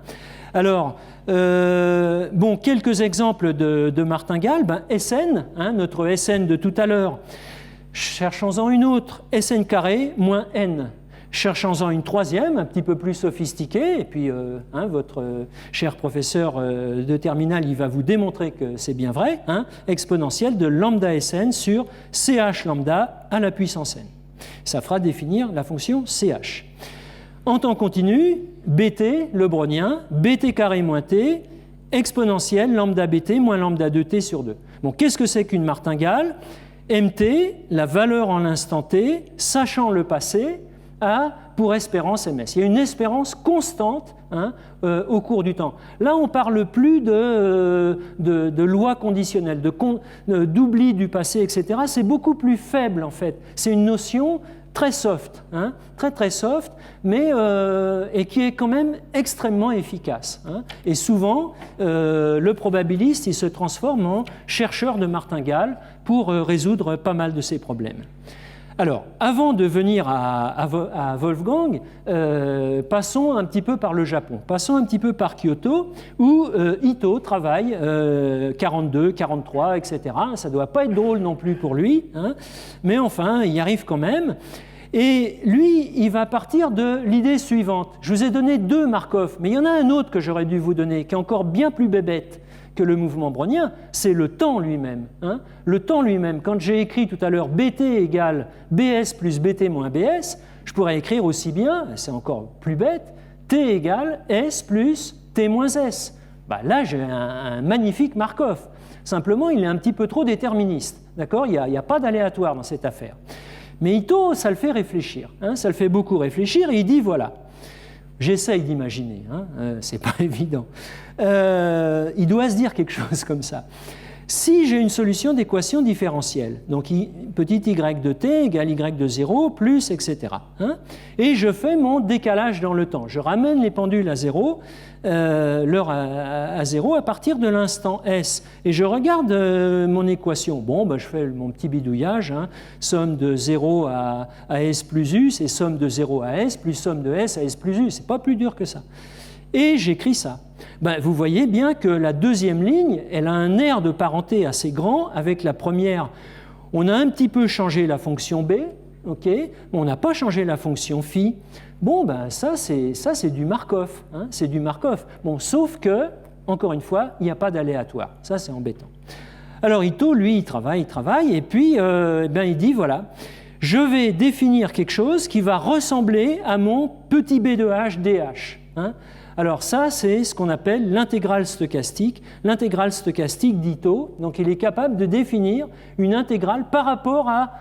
Alors, quelques exemples de martingale. Sn, hein, notre Sn de tout à l'heure, cherchons-en une autre, Sn carré moins n. Cherchons-en une troisième, un petit peu plus sophistiquée, et puis hein, votre cher professeur de terminale, il va vous démontrer que c'est bien vrai, hein, exponentielle de lambda Sn sur ch lambda à la puissance n. Ça fera définir la fonction ch. En temps continu, bt, le brownien, bt carré moins t, exponentielle lambda bt moins lambda 2t sur 2. Bon, qu'est-ce que c'est qu'une martingale ? Mt, la valeur en l'instant t, sachant le passé, a pour espérance ms. Il y a une espérance constante, hein, au cours du temps. Là, on ne parle plus de loi conditionnelle, d'oubli du passé, etc. C'est beaucoup plus faible, en fait. C'est une notion très soft, hein, très soft, mais et qui est quand même extrêmement efficace. Hein. Et souvent, le probabiliste, il se transforme en chercheur de martingale pour résoudre pas mal de ces problèmes. Alors, avant de venir à Wolfgang, passons un petit peu par le Japon, passons un petit peu par Kyoto, où Ito travaille 42, 43, etc. Ça ne doit pas être drôle non plus pour lui, hein, mais enfin, il y arrive quand même. Et lui, il va partir de l'idée suivante. Je vous ai donné 2 Markov, mais il y en a un autre que j'aurais dû vous donner, qui est encore bien plus bébête que le mouvement brownien, c'est le temps lui-même. Hein. Le temps lui-même, quand j'ai écrit tout à l'heure BT égale BS plus BT moins BS, je pourrais écrire aussi bien, c'est encore plus bête, T égale S plus T moins S. Bah là, j'ai un magnifique Markov. Simplement, il est un petit peu trop déterministe. D'accord ? Il n'y a pas d'aléatoire dans cette affaire. Mais Ito, ça le fait réfléchir. Hein, ça le fait beaucoup réfléchir et il dit voilà. J'essaye d'imaginer, hein, c'est pas évident. Il doit se dire quelque chose comme ça. Si j'ai une solution d'équation différentielle, donc petit y de t égale y de 0 plus, etc. Hein, et je fais mon décalage dans le temps. Je ramène les pendules à 0, l'heure à 0 à partir de l'instant S. Et je regarde mon équation. Bon, ben, je fais mon petit bidouillage. Hein, somme de 0 à S plus U, c'est somme de 0 à S plus somme de S à S plus U. C'est pas plus dur que ça. Et j'écris ça. Ben, vous voyez bien que la deuxième ligne, elle a un air de parenté assez grand avec la première. On a un petit peu changé la fonction b, ok, mais on n'a pas changé la fonction phi. Bon, ben ça c'est du Markov, hein, c'est du Markov. Bon, sauf que, encore une fois, il n'y a pas d'aléatoire. Ça, c'est embêtant. Alors Ito, lui, il travaille, et puis ben, il dit voilà, je vais définir quelque chose qui va ressembler à mon petit b de h dh. Hein. Alors ça, c'est ce qu'on appelle l'intégrale stochastique d'Ito. Donc il est capable de définir une intégrale par rapport à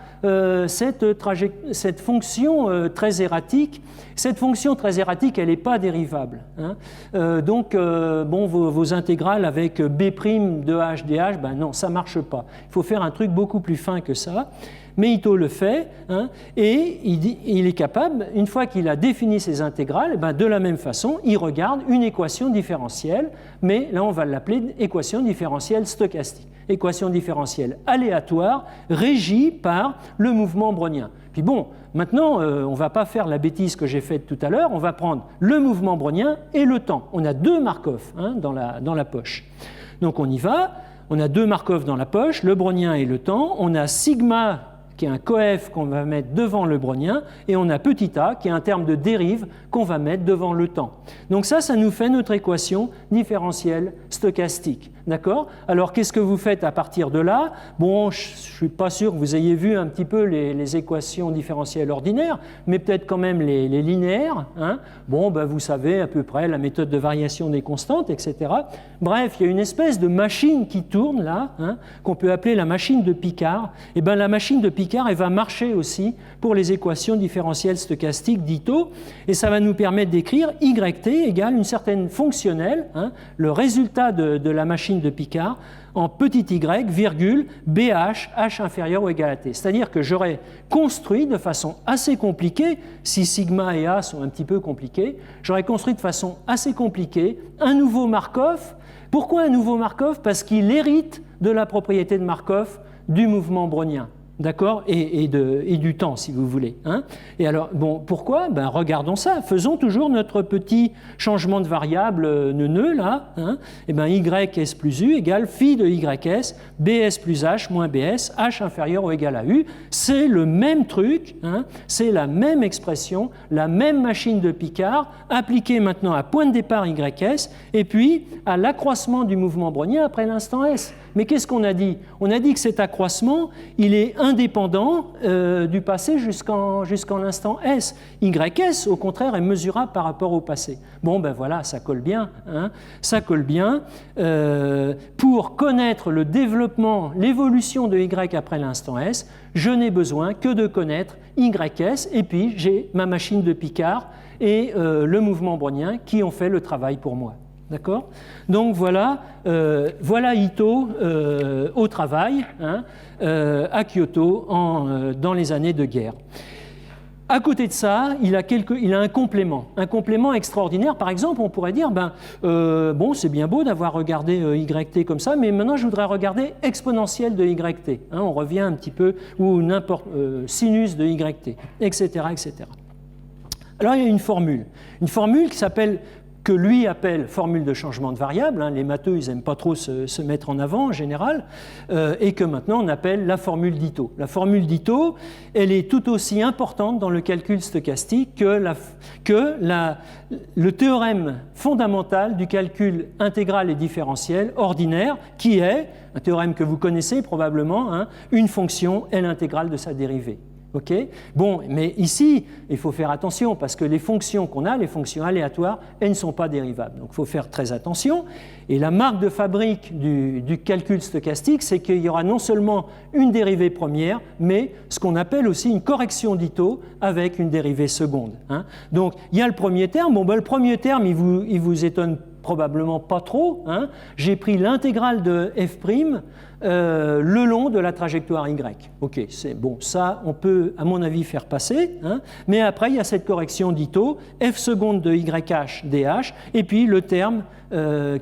cette fonction très erratique. Cette fonction très erratique, elle n'est pas dérivable. Hein. Donc bon, vos intégrales avec b' de h dh, ben non, ça ne marche pas. Il faut faire un truc beaucoup plus fin que ça. Mais Ito le fait, hein, et il est capable, une fois qu'il a défini ses intégrales, ben de la même façon, il regarde une équation différentielle, mais là on va l'appeler équation différentielle stochastique, équation différentielle aléatoire, régie par le mouvement brownien. Puis bon, maintenant, on ne va pas faire la bêtise que j'ai faite tout à l'heure, on va prendre le mouvement brownien et le temps. On a 2 Markov hein, dans la poche. Donc on y va, on a 2 Markov dans la poche, le brownien et le temps, on a sigma qui est un coef qu'on va mettre devant le brownien, et on a petit a, qui est un terme de dérive qu'on va mettre devant le temps. Donc ça nous fait notre équation différentielle stochastique. D'accord ? Alors, qu'est-ce que vous faites à partir de là ? Bon, je ne suis pas sûr que vous ayez vu un petit peu les équations différentielles ordinaires, mais peut-être quand même les linéaires. Hein ? Bon, ben, vous savez à peu près la méthode de variation des constantes, etc. Bref, il y a une espèce de machine qui tourne là, hein, qu'on peut appeler la machine de Picard. Et bien, la machine de Picard, elle va marcher aussi pour les équations différentielles stochastiques d'Ito, et ça va nous permettre d'écrire YT égale une certaine fonctionnelle, hein, le résultat de la machine de Picard, en petit y, virgule, BH, H inférieur ou égal à T. C'est-à-dire que j'aurais construit de façon assez compliquée, si sigma et A sont un petit peu compliqués, j'aurais construit de façon assez compliquée un nouveau Markov. Pourquoi un nouveau Markov ? Parce qu'il hérite de la propriété de Markov du mouvement brownien. D'accord, et du temps, si vous voulez. Hein. Et alors, bon, pourquoi ? Ben, regardons ça. Faisons toujours notre petit changement de variable neuneux, là. Hein. Et ben, YS plus U égale phi de YS, BS plus H moins BS, H inférieur ou égal à U. C'est le même truc, hein. C'est la même expression, la même machine de Picard, appliquée maintenant à point de départ YS, et puis à l'accroissement du mouvement brownien après l'instant S. Mais qu'est-ce qu'on a dit ? On a dit que cet accroissement, il est indépendant du passé jusqu'en l'instant S. YS, au contraire, est mesurable par rapport au passé. Bon, ben voilà, ça colle bien. Hein, ça colle bien. Pour connaître le développement, l'évolution de Y après l'instant S, je n'ai besoin que de connaître YS, et puis j'ai ma machine de Picard et le mouvement brownien qui ont fait le travail pour moi. D'accord ? Donc voilà Ito au travail, hein, à Kyoto dans les années de guerre. À côté de ça, il a un complément extraordinaire. Par exemple, on pourrait dire, bon, c'est bien beau d'avoir regardé YT comme ça, mais maintenant je voudrais regarder exponentielle de YT. Hein, on revient un petit peu, ou n'importe sinus de YT, etc., etc. Alors il y a une formule qui s'appelle, que lui appelle formule de changement de variable, hein, les matheux ils n'aiment pas trop se mettre en avant en général, et que maintenant on appelle la formule d'Ito. La formule d'Ito, elle est tout aussi importante dans le calcul stochastique que le théorème fondamental du calcul intégral et différentiel ordinaire, qui est, un théorème que vous connaissez probablement, hein, une fonction est l'intégrale de sa dérivée. Okay. Bon, mais ici, il faut faire attention parce que les fonctions qu'on a, les fonctions aléatoires, elles ne sont pas dérivables. Donc il faut faire très attention. Et la marque de fabrique du calcul stochastique, c'est qu'il y aura non seulement une dérivée première, mais ce qu'on appelle aussi une correction d'Ito avec une dérivée seconde. Hein. Donc il y a le premier terme. Bon, le premier terme, il vous étonne probablement pas trop. Hein. J'ai pris l'intégrale de f', le long de la trajectoire y. Ok, c'est bon, ça on peut à mon avis faire passer, hein, mais après il y a cette correction d'Ito, f seconde de yh dh, et puis le terme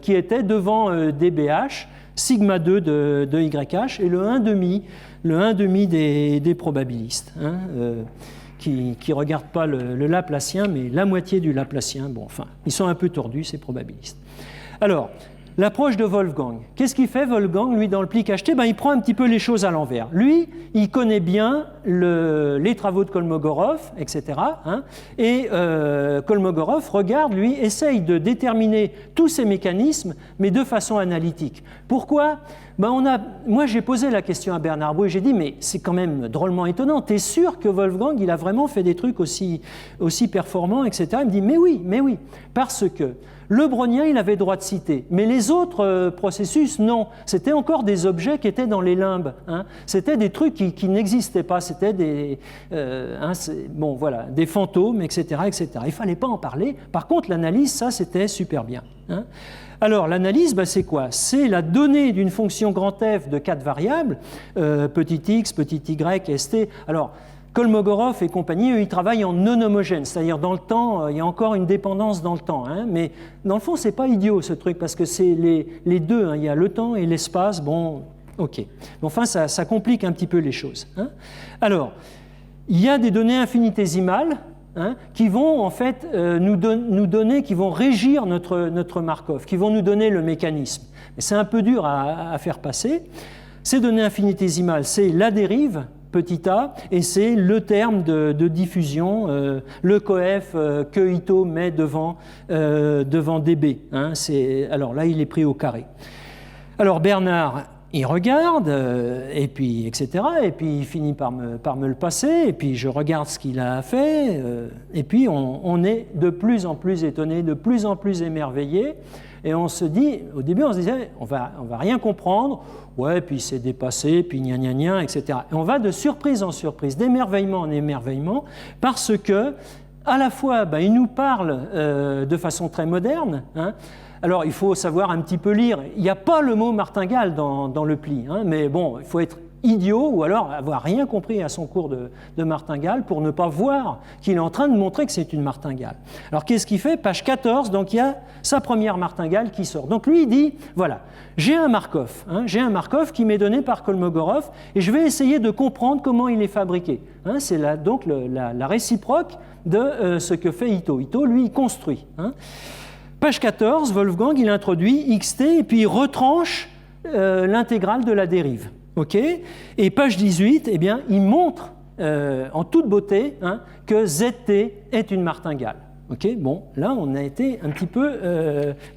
qui était devant dbh, sigma 2 de yh, et le 1,5 des probabilistes, hein, qui ne regardent pas le Laplacien, mais la moitié du Laplacien. Bon, enfin, ils sont un peu tordus, ces probabilistes. Alors, l'approche de Wolfgang. Qu'est-ce qu'il fait, Wolfgang, lui, dans le pli cacheté? Il prend un petit peu les choses à l'envers. Lui, il connaît bien les travaux de Kolmogorov, etc. Hein, et Kolmogorov regarde, lui, essaye de déterminer tous ces mécanismes, mais de façon analytique. Pourquoi? Moi, j'ai posé la question à Bernard Brouet, j'ai dit, mais c'est quand même drôlement étonnant, t'es sûr que Wolfgang, il a vraiment fait des trucs aussi performants, etc. Il me dit, mais oui, parce que le brownien, il avait droit de citer, mais les autres processus, non. C'était encore des objets qui étaient dans les limbes. Hein. C'était des trucs qui n'existaient pas. C'était des fantômes, etc., etc. Il ne fallait pas en parler. Par contre, l'analyse, ça, c'était super bien. Hein. Alors, l'analyse, c'est quoi? C'est la donnée d'une fonction grand F de 4 variables, petit x, petit y, st. Alors, Kolmogorov et compagnie, eux, ils travaillent en non homogène, c'est-à-dire dans le temps, il y a encore une dépendance dans le temps. Hein, mais dans le fond, c'est pas idiot ce truc, parce que c'est les deux, hein, il y a le temps et l'espace, bon, ok. Mais enfin, ça complique un petit peu les choses. Hein. Alors, il y a des données infinitésimales, hein, qui vont en fait nous donner, qui vont régir notre Markov, qui vont nous donner le mécanisme. Mais c'est un peu dur à faire passer. Ces données infinitésimales, c'est la dérive, petit a, et c'est le terme de diffusion, le coef que Ito met devant dB. Hein, alors là, il est pris au carré. Alors Bernard, il regarde, et puis etc., et puis il finit par me le passer, et puis je regarde ce qu'il a fait, et puis on est de plus en plus étonné, de plus en plus émerveillé, et on se dit, au début on se disait, on va rien comprendre, ouais, puis c'est dépassé, puis gna gna gna, etc. Et on va de surprise en surprise, d'émerveillement en émerveillement, parce que à la fois, il nous parle de façon très moderne, hein. Alors, il faut savoir un petit peu lire. Il n'y a pas le mot martingale dans le pli, hein, mais bon, il faut être idiot ou alors avoir rien compris à son cours de martingale pour ne pas voir qu'il est en train de montrer que c'est une martingale. Alors, qu'est-ce qu'il fait? Page 14, donc il y a sa première martingale qui sort. Donc, lui, il dit, voilà, j'ai un Markov qui m'est donné par Kolmogorov et je vais essayer de comprendre comment il est fabriqué. Hein, c'est donc la réciproque de ce que fait Ito. Ito, lui, il construit. Hein. Page 14, Wolfgang, il introduit xt et puis il retranche l'intégrale de la dérive. Okay, et page 18, eh bien, il montre en toute beauté, hein, que zt est une martingale. Okay, bon, là, on a été un petit peu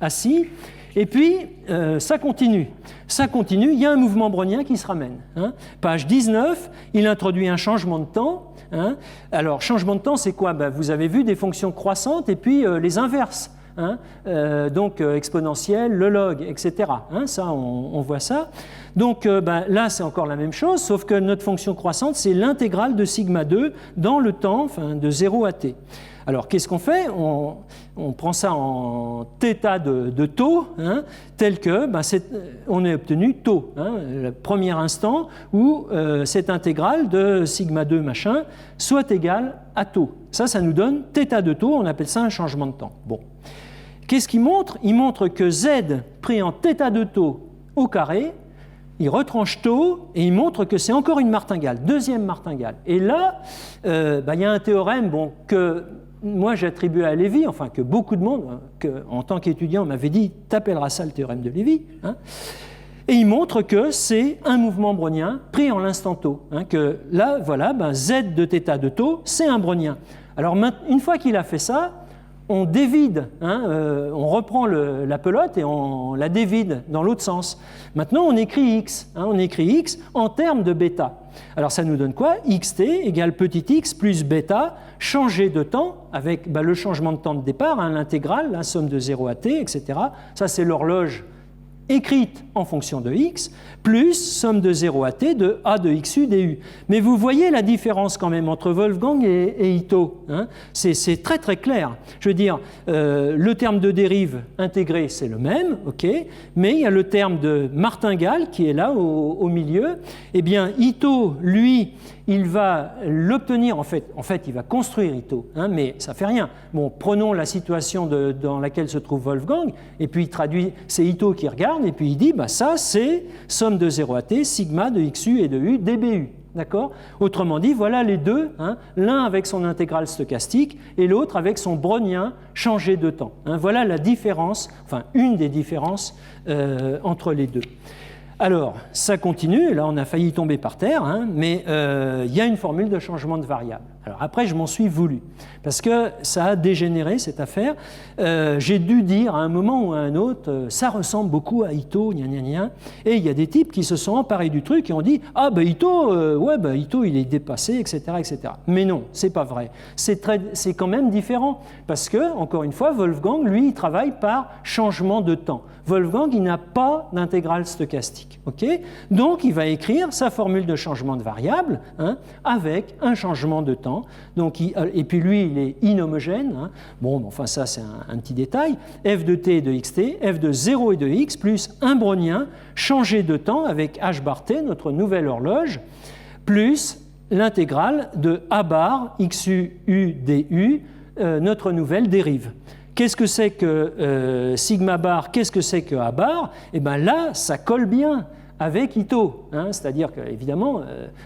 assis. Et puis, ça continue. Il y a un mouvement brownien qui se ramène. Hein. Page 19, il introduit un changement de temps. Hein. Alors, changement de temps, c'est quoi? Vous avez vu des fonctions croissantes et puis les inverses. Hein, donc exponentielle, le log, etc. Hein, ça, on voit ça. Donc là, c'est encore la même chose, sauf que notre fonction croissante, c'est l'intégrale de sigma 2 dans le temps, enfin, de 0 à t. Alors, qu'est-ce qu'on fait? On prend ça en θ de taux, hein, tel que on a obtenu taux, hein, le premier instant où cette intégrale de sigma 2 machin soit égale à taux. Ça nous donne θ de taux, on appelle ça un changement de temps. Bon. Qu'est-ce qu'il montre? Il montre que z pris en θ de taux au carré, il retranche taux et il montre que c'est encore une martingale, deuxième martingale. Et là, il y a un théorème que moi j'attribue à Lévy, enfin que beaucoup de monde, en tant qu'étudiant, m'avait dit « t'appelleras ça le théorème de Lévy hein ». Et il montre que c'est un mouvement brownien pris en l'instant taux. Que là, voilà, z de θ de taux, c'est un brownien. Alors une fois qu'il a fait ça, on dévide, on reprend la pelote et on la dévide dans l'autre sens. Maintenant, on écrit x, en termes de bêta. Alors ça nous donne quoi? Xt égale petit x plus bêta, changé de temps avec le changement de temps de départ, l'intégrale, la somme de 0 à t, etc. Ça, c'est l'horloge écrite en fonction de x, plus somme de 0 à t de a de xu du. Mais vous voyez la différence quand même entre Wolfgang et Ito. C'est très très clair. Je veux dire, le terme de dérive intégrée, c'est le même, ok, mais il y a le terme de martingale qui est là au milieu. Eh bien, Ito, lui, il va l'obtenir, en fait, il va construire Ito, mais ça ne fait rien. Bon, prenons la situation dans laquelle se trouve Wolfgang, et puis il traduit, c'est Ito qui regarde, et puis il dit, ça c'est somme de 0 à t, sigma de xu et de u dBu. D'accord? Autrement dit, voilà les deux, l'un avec son intégrale stochastique et l'autre avec son brownien changé de temps. Voilà la différence, enfin une des différences entre les deux. Alors, ça continue, là on a failli tomber par terre, mais il y a une formule de changement de variable. Alors après, je m'en suis voulu, parce que ça a dégénéré cette affaire. J'ai dû dire à un moment ou à un autre, ça ressemble beaucoup à Ito, gna gna gna, et il y a des types qui se sont emparés du truc et ont dit « Ah Ito, Ito il est dépassé, etc. etc. » Mais non, c'est pas vrai. C'est quand même différent, parce que, encore une fois, Wolfgang, lui, il travaille par changement de temps. Wolfgang, il n'a pas d'intégrale stochastique. Okay? Donc, il va écrire sa formule de changement de variable avec un changement de temps. Donc, et puis lui, il est inhomogène. Bon, enfin, ça, c'est un petit détail. F de t et de xt, f de 0 et de x, plus un brownien changé de temps avec h bar t, notre nouvelle horloge, plus l'intégrale de a bar xu u du, notre nouvelle dérive. Qu'est-ce que c'est que sigma bar? Qu'est-ce que c'est que a bar? Eh bien là, ça colle bien avec Ito. C'est-à-dire qu'évidemment,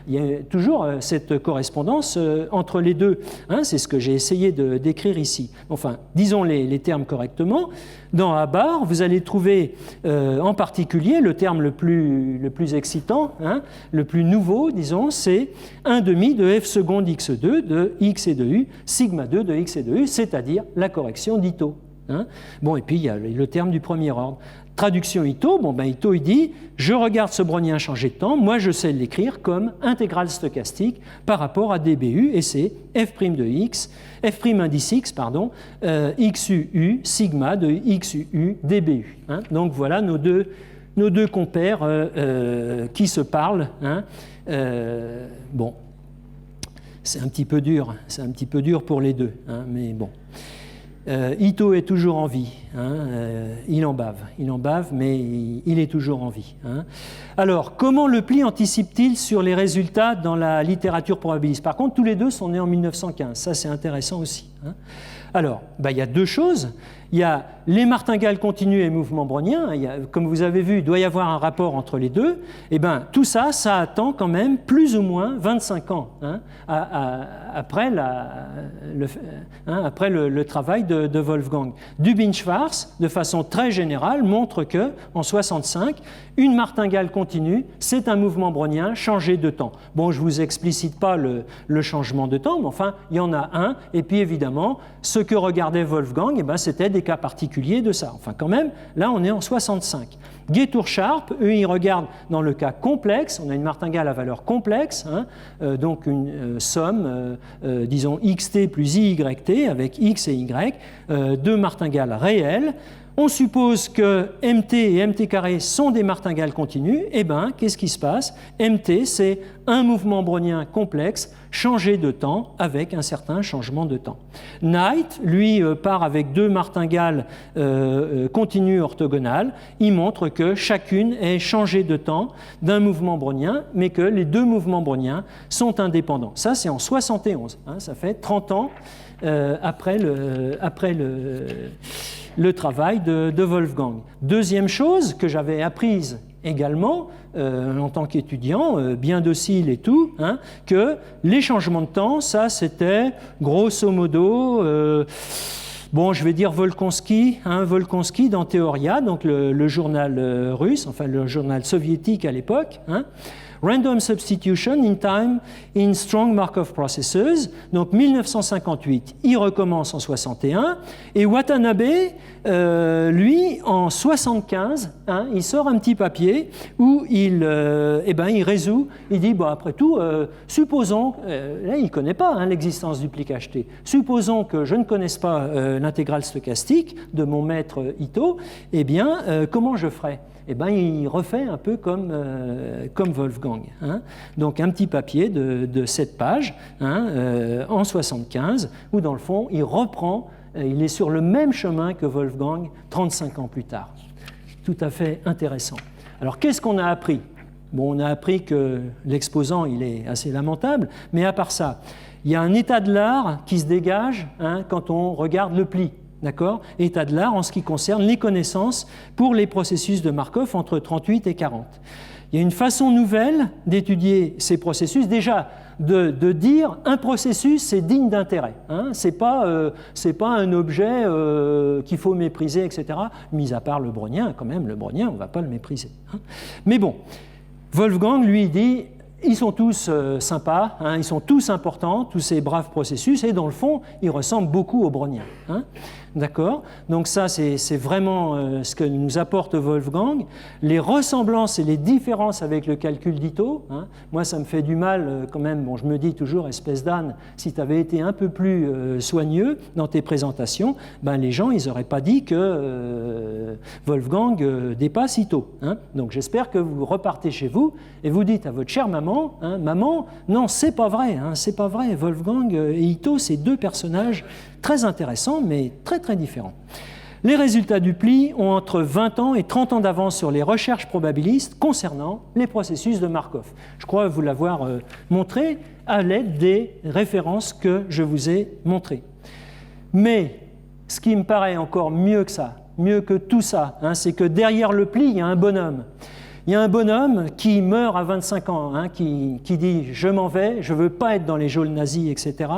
il y a toujours cette correspondance entre les deux. C'est ce que j'ai essayé de décrire ici. Enfin, disons les termes correctement. Dans a bar, vous allez trouver en particulier le terme le plus excitant, le plus nouveau, disons, c'est 1/2 de f seconde x2 de x et de u, sigma 2 de x et de u, c'est-à-dire la correction d'Ito. Bon, et puis il y a le terme du premier ordre. Traduction Ito, Ito il dit « Je regarde ce brownien changer de temps, moi je sais l'écrire comme intégrale stochastique par rapport à dBu, et c'est f' de x, f' indice x, pardon, xu sigma de xu dBu. Donc voilà nos deux compères qui se parlent. Bon, c'est un petit peu dur pour les deux, mais bon. Ito est toujours en vie, il en bave, mais il est toujours en vie. Alors, comment le pli anticipe-t-il sur les résultats dans la littérature probabiliste? Par contre, tous les deux sont nés en 1915, ça c'est intéressant aussi. Alors, il y a deux choses. Il y a les martingales continues et mouvements browniens. Comme vous avez vu, il doit y avoir un rapport entre les deux. Et tout ça, ça attend quand même plus ou moins 25 ans après le travail de Wolfgang. Dubin-Schwarz, de façon très générale, montre que en 65, une martingale continue, c'est un mouvement brownien changé de temps. Bon, je ne vous explicite pas le changement de temps, mais enfin, il y en a un. Et puis évidemment, ce que regardait Wolfgang, c'était des cas particuliers de ça. Enfin, quand même, là, on est en 65. Guettour-Sharp, eux, ils regardent dans le cas complexe. On a une martingale à valeur complexe, donc une somme, disons, xt plus iyt avec x et y, deux martingales réelles. on suppose que mt et mt carré sont des martingales continues, et bien, qu'est-ce qui se passe? Mt, c'est un mouvement brownien complexe changé de temps avec un certain changement de temps. Knight, lui, part avec deux martingales continues orthogonales. Il montre que chacune est changée de temps d'un mouvement brownien, mais que les deux mouvements browniens sont indépendants. Ça, c'est en 71. Hein, ça fait 30 ans après le travail de Wolfgang. Deuxième chose que j'avais apprise également en tant qu'étudiant, bien docile et tout, hein, que les changements de temps, ça c'était grosso modo, bon je vais dire Volkonsky, hein, Volkonsky dans Theoria, donc le journal russe, enfin le journal soviétique à l'époque, hein, Random Substitution in Time in Strong Markov Processes, donc 1958, il recommence en 61, et Watanabe, lui, en 75, hein, il sort un petit papier où il résout, il dit, bon, après tout, supposons, là il ne connaît pas hein, l'existence du pli HT, supposons que je ne connaisse pas l'intégrale stochastique de mon maître Ito, eh bien, comment je ferais? Eh bien, il refait un peu comme Wolfgang. Hein. Donc, un petit papier de 7 pages hein, en 75, où dans le fond, il reprend, il est sur le même chemin que Wolfgang 35 ans plus tard. Tout à fait intéressant. Alors, qu'est-ce qu'on a appris? Bon, on a appris que l'exposant, il est assez lamentable, mais à part ça, il y a un état de l'art qui se dégage hein, quand on regarde le pli. D'accord? État de l'art en ce qui concerne les connaissances pour les processus de Markov entre 38 et 40. Il y a une façon nouvelle d'étudier ces processus, déjà de dire un processus c'est digne d'intérêt. Hein? C'est pas un objet qu'il faut mépriser, etc. Mis à part le brownien, quand même, le brownien, on ne va pas le mépriser. Hein? Mais bon, Wolfgang, lui, dit ils sont tous sympas, hein, ils sont tous importants, tous ces braves processus, et dans le fond, ils ressemblent beaucoup aux browniens. Hein. D'accord? Donc ça, c'est vraiment ce que nous apporte Wolfgang. Les ressemblances et les différences avec le calcul d'Ito, hein, moi, ça me fait du mal quand même. Bon, je me dis toujours, espèce d'âne, si tu avais été un peu plus soigneux dans tes présentations, ben, les gens, ils n'auraient pas dit que Wolfgang dépasse Ito. Hein. Donc j'espère que vous repartez chez vous et vous dites à votre chère maman, hein, maman, non, c'est pas vrai, hein, c'est pas vrai. Wolfgang et Ito, c'est deux personnages très intéressants, mais très très différents. Les résultats du pli ont entre 20 ans et 30 ans d'avance sur les recherches probabilistes concernant les processus de Markov. Je crois vous l'avoir montré à l'aide des références que je vous ai montrées. Mais ce qui me paraît encore mieux que ça, mieux que tout ça, hein, c'est que derrière le pli, il y a un bonhomme. Il y a un bonhomme qui meurt à 25 ans, hein, qui dit « je m'en vais, je ne veux pas être dans les geôles nazies, etc. »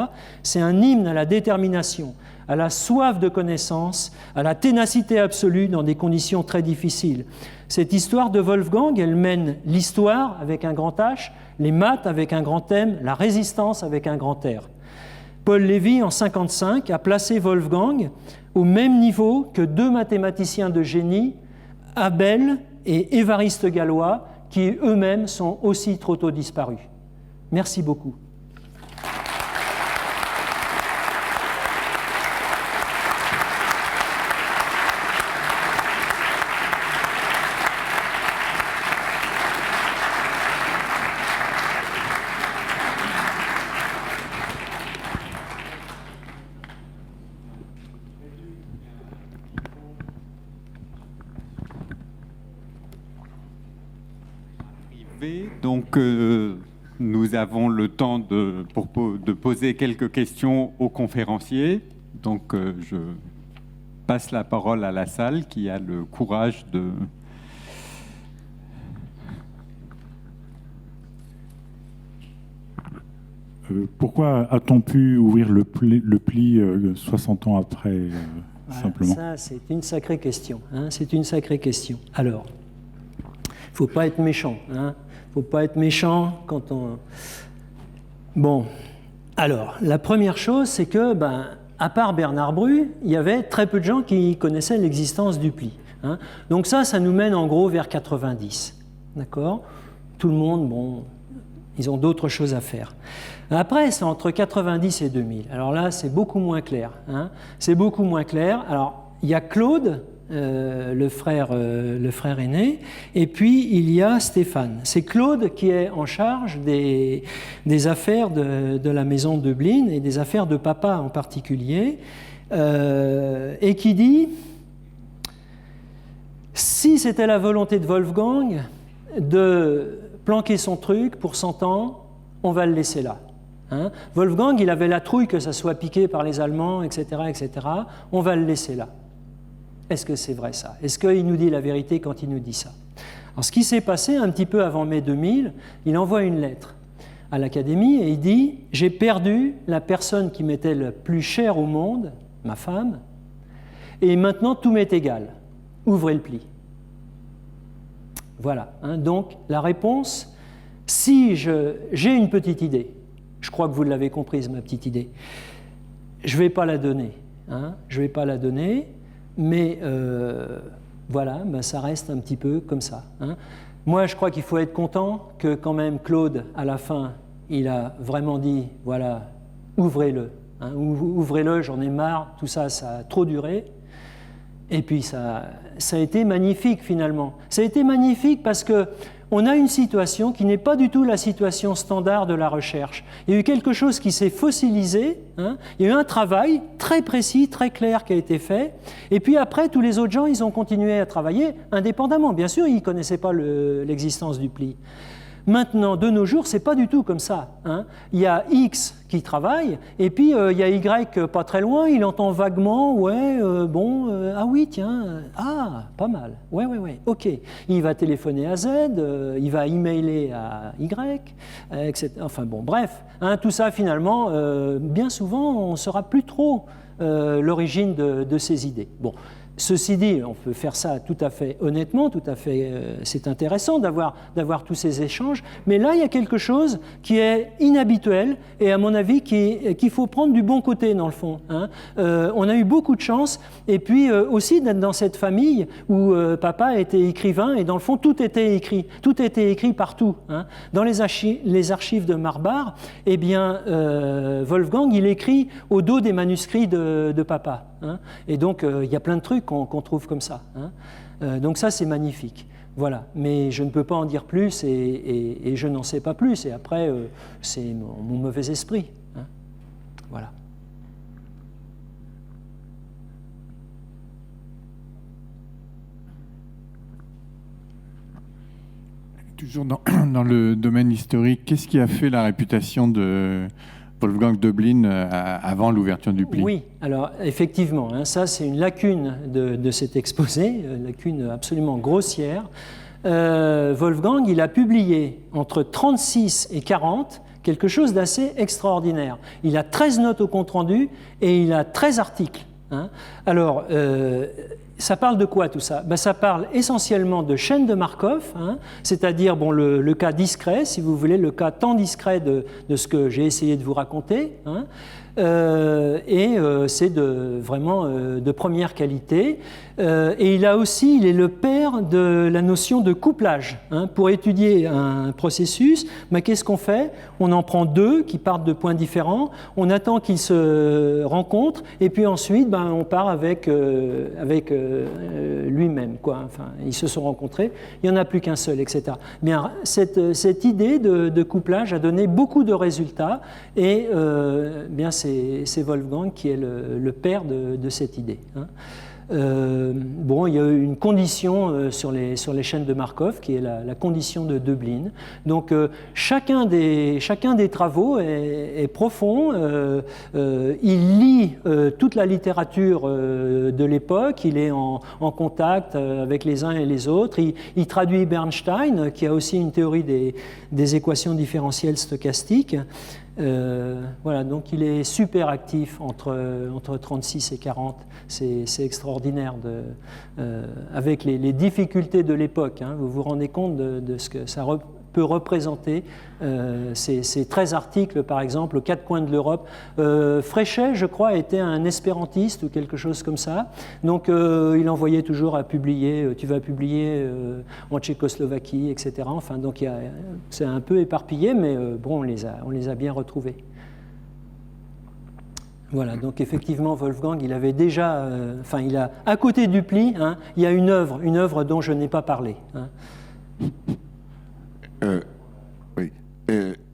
C'est un hymne à la détermination, à la soif de connaissance, à la ténacité absolue dans des conditions très difficiles. Cette histoire de Wolfgang, elle mène l'histoire avec un grand H, les maths avec un grand M, la résistance avec un grand R. Paul Lévy, en 1955, a placé Wolfgang au même niveau que deux mathématiciens de génie, Abel et Évariste Galois, qui eux-mêmes sont aussi trop tôt disparus. Merci beaucoup.
Donc, nous avons le temps de poser quelques questions aux conférenciers. Donc, je passe la parole à la salle qui a le courage de...
Pourquoi a-t-on pu ouvrir le pli 60 ans après,
voilà,
simplement?
Ça, c'est une sacrée question. Hein, c'est une sacrée question. Alors, il ne faut pas être méchant. Hein. Il ne faut pas être méchant quand on... Bon, alors, la première chose, c'est que, à part Bernard Bru, il y avait très peu de gens qui connaissaient l'existence du pli. Hein. Donc ça nous mène en gros vers 90. D'accord? Tout le monde, bon, ils ont d'autres choses à faire. Après, c'est entre 90 et 2000. Alors là, c'est beaucoup moins clair. Hein. C'est beaucoup moins clair. Alors, il y a Claude, le frère aîné, et puis il y a Stéphane. C'est Claude qui est en charge des affaires de la maison de Dublin et des affaires de papa en particulier, et qui dit: si c'était la volonté de Wolfgang de planquer son truc pour 100 ans, on va le laisser là. Hein? Wolfgang, il avait la trouille que ça soit piqué par les Allemands, etc., etc. On va le laisser là. Est-ce que c'est vrai ça? Est-ce qu'il nous dit la vérité quand il nous dit ça? Alors, ce qui s'est passé un petit peu avant mai 2000, il envoie une lettre à l'Académie et il dit: j'ai perdu la personne qui m'était le plus chère au monde, ma femme, et maintenant tout m'est égal. Ouvrez le pli. Voilà. Hein, donc, la réponse, si j'ai une petite idée, je crois que vous l'avez comprise, ma petite idée, je ne vais pas la donner. Hein, je ne vais pas la donner, mais voilà, ben, ça reste un petit peu comme ça. Hein. Moi, je crois qu'il faut être content que quand même Claude, à la fin, il a vraiment dit, voilà, ouvrez-le. Hein, ouvrez-le, j'en ai marre, tout ça, ça a trop duré. Et puis ça a été magnifique finalement. Ça a été magnifique parce qu'on a une situation qui n'est pas du tout la situation standard de la recherche. Il y a eu quelque chose qui s'est fossilisé, hein. Il y a eu un travail très précis, très clair qui a été fait, et puis après tous les autres gens ils ont continué à travailler indépendamment. Bien sûr, ils ne connaissaient pas l'existence du pli. Maintenant, de nos jours, ce n'est pas du tout comme ça. Hein. Il y a X qui travaille, et puis il y a Y pas très loin, il entend vaguement, ouais, ah oui, tiens, pas mal, ouais, ok. Il va téléphoner à Z, il va emailer à Y, etc. Enfin bon, bref, hein, tout ça finalement, bien souvent, on ne saura plus trop l'origine de ces idées. Bon. Ceci dit, on peut faire ça tout à fait honnêtement, tout à fait, c'est intéressant d'avoir tous ces échanges, mais là, il y a quelque chose qui est inhabituel et à mon avis qu'il faut prendre du bon côté dans le fond. Hein. On a eu beaucoup de chance et puis aussi d'être dans cette famille où papa était écrivain et dans le fond, tout était écrit partout. Hein. Dans les archives de Marbar, eh bien, Wolfgang, il écrit au dos des manuscrits de papa. Hein. Et donc, il y a plein de trucs qu'on trouve comme ça. Hein. Donc ça, c'est magnifique. Voilà. Mais je ne peux pas en dire plus et je n'en sais pas plus. Et après, c'est mon mauvais esprit. Hein. Voilà.
Toujours dans le domaine historique, qu'est-ce qui a fait la réputation de Wolfgang Döblin avant l'ouverture du pli?
Oui, alors effectivement, hein, ça c'est une lacune de cet exposé, une lacune absolument grossière. Wolfgang, il a publié entre 36 et 40 quelque chose d'assez extraordinaire. Il a 13 notes au compte-rendu et il a 13 articles. Hein. Alors, ça parle de quoi tout ça? Ben, ça parle essentiellement de chaîne de Markov, hein, c'est-à-dire bon, le cas discret, si vous voulez, le cas tant discret de ce que j'ai essayé de vous raconter. Hein, c'est vraiment de première qualité. Et il est le père de la notion de couplage. Hein. Pour étudier un processus, ben, qu'est-ce qu'on fait? On en prend deux qui partent de points différents, on attend qu'ils se rencontrent, et puis ensuite, ben, on part avec lui-même. Enfin, ils se sont rencontrés, il n'y en a plus qu'un seul, etc. Bien, cette idée de couplage a donné beaucoup de résultats, et bien, c'est Wolfgang qui est le père de cette idée. Hein. Bon, il y a eu une condition sur les chaînes de Markov qui est la condition de Döblin. Donc chacun des travaux est profond. Il lit toute la littérature de l'époque. Il est en contact avec les uns et les autres. Il traduit Bernstein, qui a aussi une théorie des équations différentielles stochastiques. Voilà, donc il est super actif entre 36 et 40. C'est extraordinaire avec les difficultés de l'époque. Hein, vous vous rendez compte de ce que ça peut représenter. Ces 13 articles, par exemple, aux quatre coins de l'Europe. Fréchet, je crois, était un espérantiste ou quelque chose comme ça. Donc, il envoyait toujours à publier. Tu vas publier en Tchécoslovaquie, etc. Enfin, donc, c'est un peu éparpillé, mais bon, on les a bien retrouvés. Voilà, donc effectivement, Wolfgang, il avait déjà, il a, à côté du pli, hein, il y a une œuvre dont je n'ai pas parlé. Hein.
Oui.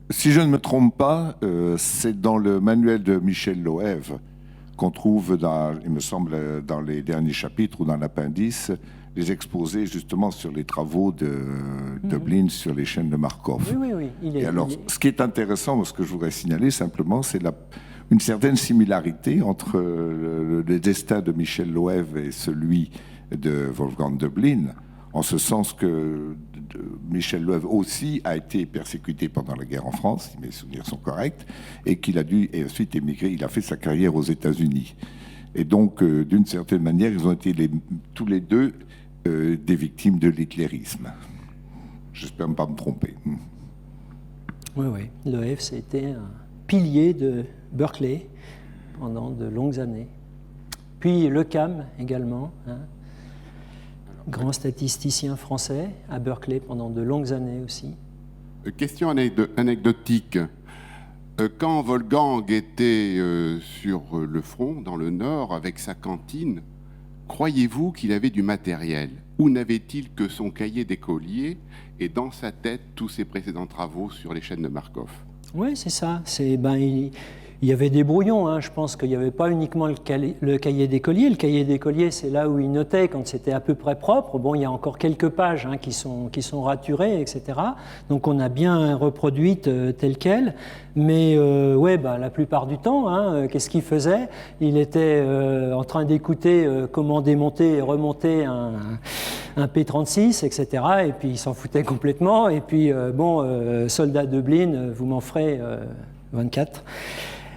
Si je ne me trompe pas, c'est dans le manuel de Michel Loève qu'on trouve, il me semble, dans les derniers chapitres ou dans l'appendice, les exposés justement sur les travaux de Blin sur les chaînes de Markov.
Oui.
Ce qui est intéressant, ce que je voudrais signaler simplement, c'est une certaine similarité entre le destin de Michel Loève et celui de Wolfgang de Blin, en ce sens que Michel Loève aussi a été persécuté pendant la guerre en France, si mes souvenirs sont corrects, et qu'il a dû ensuite émigrer. Il a fait sa carrière aux États-Unis. Et donc, d'une certaine manière, ils ont été tous les deux des victimes de l'hitlérisme. J'espère ne pas me tromper.
Oui. Loève, c'était un pilier de Berkeley pendant de longues années. Puis Le Cam également, hein, grand statisticien français à Berkeley pendant de longues années aussi.
Question anecdotique. Quand Wolfgang était sur le front, dans le Nord, avec sa cantine, croyez-vous qu'il avait du matériel? Ou n'avait-il que son cahier d'écolier et dans sa tête tous ses précédents travaux sur les chaînes de Markov?
Oui, c'est ça. Il y avait des brouillons, hein. Je pense qu'il n'y avait pas uniquement le cahier d'écolier. Le cahier d'écolier, c'est là où il notait quand c'était à peu près propre. Bon, il y a encore quelques pages, hein, qui sont raturées, etc. Donc on a bien reproduite telle qu'elle. Mais la plupart du temps, hein, qu'est-ce qu'il faisait? Il était en train d'écouter comment démonter et remonter un P36, etc. Et puis il s'en foutait complètement. Et puis, soldat de Blin, vous m'en ferez 24.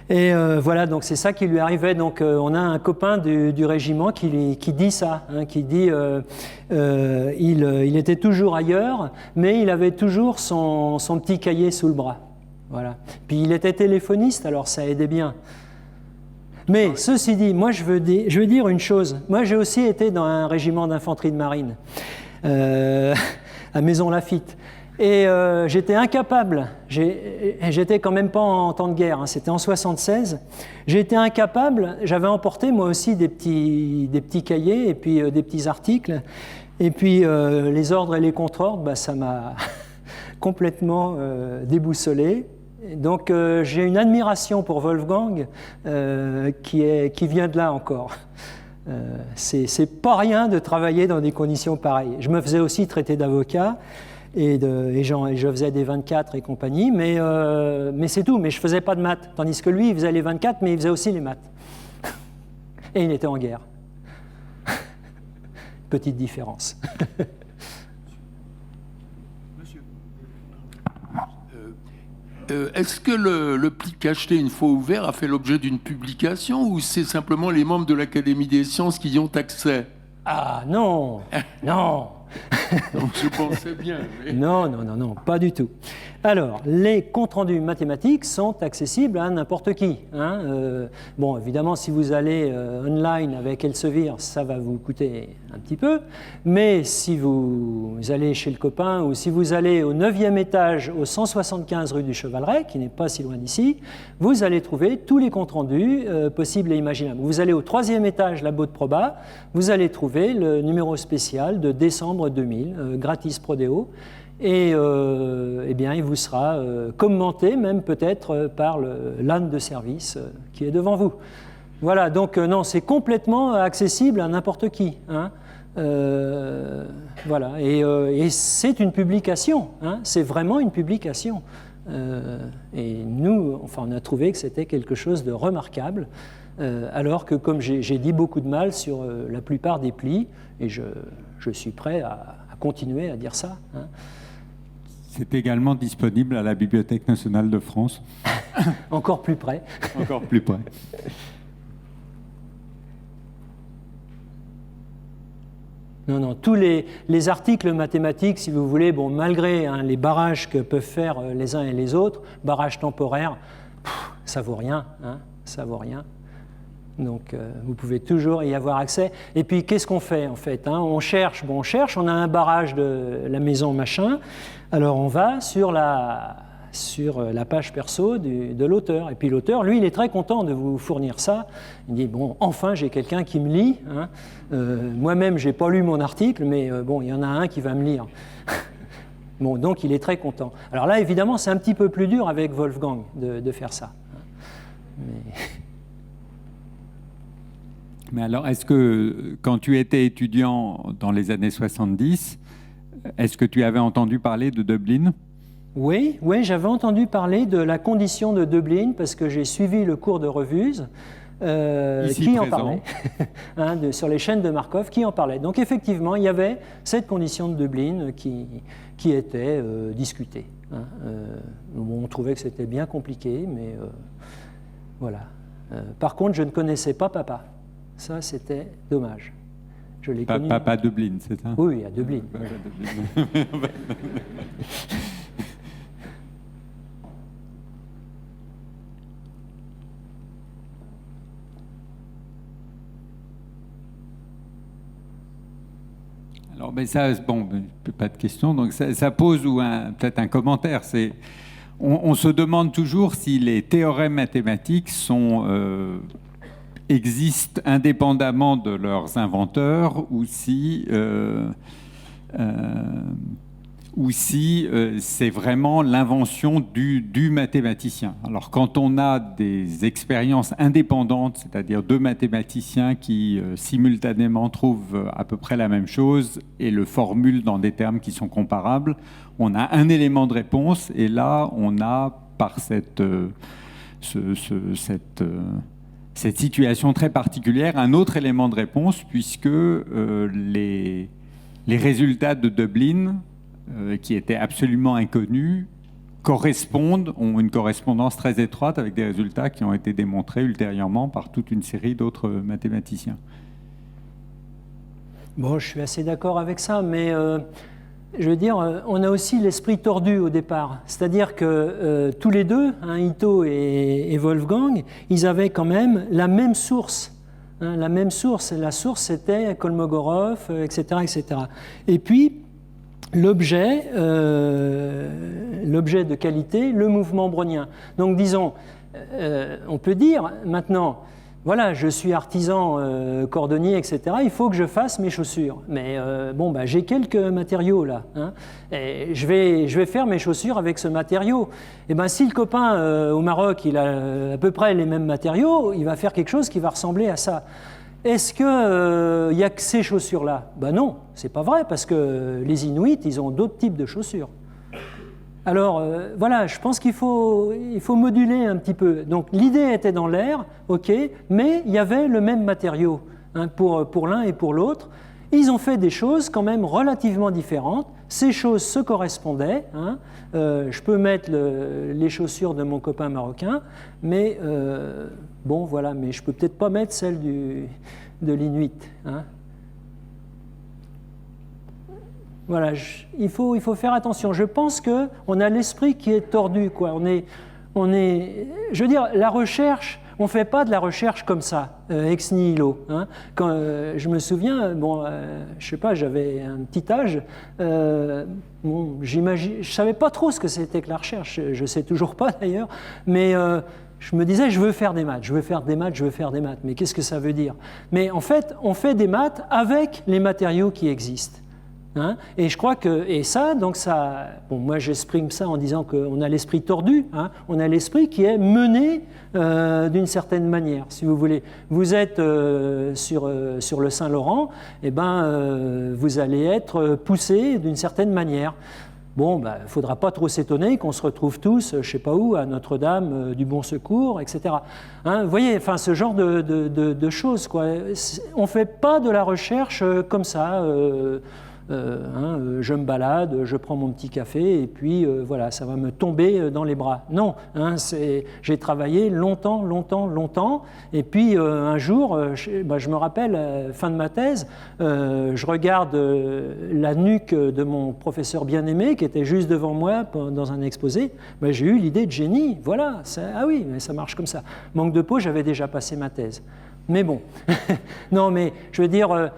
Et voilà, donc c'est ça qui lui arrivait. Donc on a un copain du régiment qui dit ça, hein, qui dit il était toujours ailleurs, mais il avait toujours son petit cahier sous le bras. Voilà. Puis il était téléphoniste, alors ça aidait bien. Mais ceci dit, moi je veux dire une chose. Moi j'ai aussi été dans un régiment d'infanterie de marine à Maisons-Laffitte. Et j'étais incapable, j'étais quand même pas en temps de guerre, hein, c'était en 1976, j'étais incapable, j'avais emporté moi aussi des petits cahiers et puis des petits articles, et puis les ordres et les contre-ordres, ça m'a complètement déboussolé. Donc j'ai une admiration pour Wolfgang qui vient de là encore. C'est pas rien de travailler dans des conditions pareilles. Je me faisais aussi traiter d'avocat, et je faisais des 24 et compagnie, mais c'est tout, mais je ne faisais pas de maths, tandis que lui, il faisait les 24, mais il faisait aussi les maths. Et il était en guerre. Petite différence.
Monsieur. Est-ce que le pli cacheté, une fois ouvert, a fait l'objet d'une publication ou c'est simplement les membres de l'Académie des sciences qui y ont accès?
Ah non, non.
Donc je pensais bien. Mais...
Non, pas du tout. Alors, les comptes rendus mathématiques sont accessibles à n'importe qui. Hein. Bon, évidemment, si vous allez online avec Elsevier, ça va vous coûter un petit peu. Mais si vous allez chez le copain ou si vous allez au 9e étage, au 175 rue du Chevaleret, qui n'est pas si loin d'ici, vous allez trouver tous les comptes rendus possibles et imaginables. Vous allez au 3e étage, labo de Proba, vous allez trouver le numéro spécial de décembre 2000, gratis Prodeo. Et eh bien, il vous sera commenté, même peut-être par l'âne de service qui est devant vous. Voilà, donc non, c'est complètement accessible à n'importe qui. Hein. Voilà, et c'est une publication, hein, c'est vraiment une publication. Et nous, enfin, on a trouvé que c'était quelque chose de remarquable, alors que, comme j'ai dit beaucoup de mal sur la plupart des plis, et je suis prêt à continuer à dire ça. Hein.
C'est également disponible à la Bibliothèque nationale de France.
Encore plus près.
Encore plus près.
Non, tous les articles mathématiques, si vous voulez, bon, malgré les barrages que peuvent faire les uns et les autres, barrages temporaires, ça vaut rien, hein, ça vaut rien. Donc, vous pouvez toujours y avoir accès. Et puis, qu'est-ce qu'on fait, en fait, hein? On cherche, on a un barrage de la maison machin, alors on va sur la sur la page perso de l'auteur. Et puis l'auteur, lui, il est très content de vous fournir ça. Il dit, bon, enfin, j'ai quelqu'un qui me lit. Hein. Moi-même, je n'ai pas lu mon article, mais bon, il y en a un qui va me lire. Bon, donc, il est très content. Alors là, évidemment, c'est un petit peu plus dur avec Wolfgang de faire ça.
Mais alors, est-ce que, quand tu étais étudiant dans les années 70, est-ce que tu avais entendu parler de Dublin ?
Oui, j'avais entendu parler de la condition de Dublin parce que j'ai suivi le cours de Revuse qui en parlait, hein, sur les chaînes de Markov, qui en parlait. Donc effectivement, il y avait cette condition de Dublin qui était discutée. Hein. On trouvait que c'était bien compliqué, mais voilà. Par contre, je ne connaissais pas Papa. Ça, c'était dommage. Je l'ai connu.
Papa Dublin, c'est ça ?
Oui, à Dublin. Oui.
Alors, mais ça, bon, pas de question. Donc, ça pose peut-être un commentaire. On se demande toujours si les théorèmes mathématiques existent indépendamment de leurs inventeurs ou si c'est vraiment l'invention du mathématicien. Alors quand on a des expériences indépendantes, c'est-à-dire deux mathématiciens qui simultanément trouvent à peu près la même chose et le formulent dans des termes qui sont comparables, on a un élément de réponse et là on a par cette situation très particulière un autre élément de réponse puisque les résultats de Dublin qui étaient absolument inconnus, ont une correspondance très étroite avec des résultats qui ont été démontrés ultérieurement par toute une série d'autres mathématiciens.
Bon, je suis assez d'accord avec ça, mais je veux dire, on a aussi l'esprit tordu au départ. C'est-à-dire que tous les deux, hein, Ito et Wolfgang, ils avaient quand même la même source. Hein, la même source. La source, c'était Kolmogorov, etc., etc. Et puis, l'objet de qualité, le mouvement brownien. Donc disons, on peut dire maintenant, voilà, je suis artisan, cordonnier, etc., il faut que je fasse mes chaussures. Mais bon, bah, j'ai quelques matériaux là, hein, et je vais faire mes chaussures avec ce matériau. Et ben, si le copain au Maroc, il a à peu près les mêmes matériaux, il va faire quelque chose qui va ressembler à ça. Est-ce qu'il n'y a que ces chaussures-là ? Ben non, c'est pas vrai, parce que les Inuits, ils ont d'autres types de chaussures. Alors, voilà, je pense qu'il faut moduler un petit peu. Donc, l'idée était dans l'air, ok, mais il y avait le même matériau, hein, pour l'un et pour l'autre. Ils ont fait des choses quand même relativement différentes. Ces choses se correspondaient. Hein. Je peux mettre les chaussures de mon copain marocain, mais bon, voilà, mais je peux peut-être pas mettre celles de l'Inuit. Hein. Voilà, il faut faire attention. Je pense qu'on a l'esprit qui est tordu, quoi. Je veux dire, la recherche, on ne fait pas de la recherche comme ça, ex nihilo. Hein. Quand, je me souviens, bon, je sais pas, j'avais un petit âge, bon, je ne savais pas trop ce que c'était que la recherche, je ne sais toujours pas d'ailleurs, mais je me disais, je veux faire des maths. Mais qu'est-ce que ça veut dire ? Mais en fait, on fait des maths avec les matériaux qui existent. Hein, et je crois que, et ça, donc ça, bon, moi j'exprime ça en disant qu'on a l'esprit tordu, hein, on a l'esprit qui est mené d'une certaine manière, si vous voulez. Vous êtes sur le Saint-Laurent, et ben, vous allez être poussé d'une certaine manière. Bon, il ne faudra pas trop s'étonner qu'on se retrouve tous, je ne sais pas où, à Notre-Dame du Bon Secours, etc. Hein, vous voyez, enfin, ce genre de choses, quoi. On ne fait pas de la recherche comme ça. Je me balade, je prends mon petit café et puis voilà, ça va me tomber dans les bras. Non, hein, j'ai travaillé longtemps et puis un jour, je me rappelle, fin de ma thèse, je regarde la nuque de mon professeur bien-aimé qui était juste devant moi dans un exposé, j'ai eu l'idée de génie, voilà, ah oui, mais ça marche comme ça. Manque de peau, j'avais déjà passé ma thèse. Mais bon, non, mais je veux dire,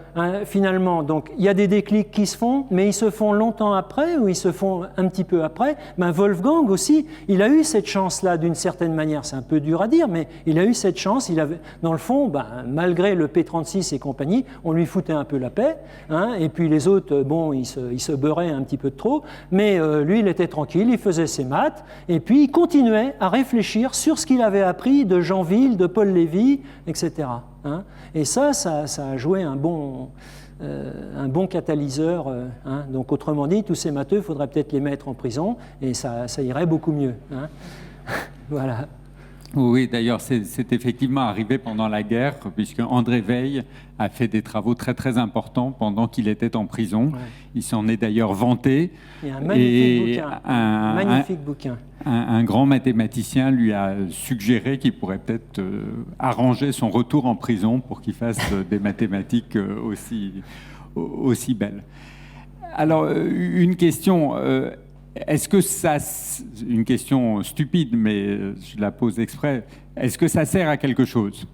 finalement, donc il y a des déclics qui se font, mais ils se font longtemps après ou ils se font un petit peu après. Ben, Wolfgang aussi, il a eu cette chance-là d'une certaine manière. C'est un peu dur à dire, mais il a eu cette chance. Il avait, dans le fond, ben, malgré le P36 et compagnie, on lui foutait un peu la paix. Hein, et puis les autres, bon, ils se beurraient un petit peu de trop. Mais lui, il était tranquille, il faisait ses maths, et puis il continuait à réfléchir sur ce qu'il avait appris de Jean Ville, de Paul Lévy, etc. Hein, et ça a joué un bon catalyseur. Hein, donc, autrement dit, tous ces matheux, il faudrait peut-être les mettre en prison et ça irait beaucoup mieux. Hein. Voilà.
Oui, d'ailleurs, c'est effectivement arrivé pendant la guerre, puisque André Weil a fait des travaux très très importants pendant qu'il était en prison. Ouais. Il s'en est d'ailleurs vanté.
Il y a un magnifique bouquin.
Un grand mathématicien lui a suggéré qu'il pourrait peut-être arranger son retour en prison pour qu'il fasse des mathématiques aussi belles. Alors, une question... Est-ce que ça, une question stupide, mais je la pose exprès, est-ce que ça sert à quelque chose?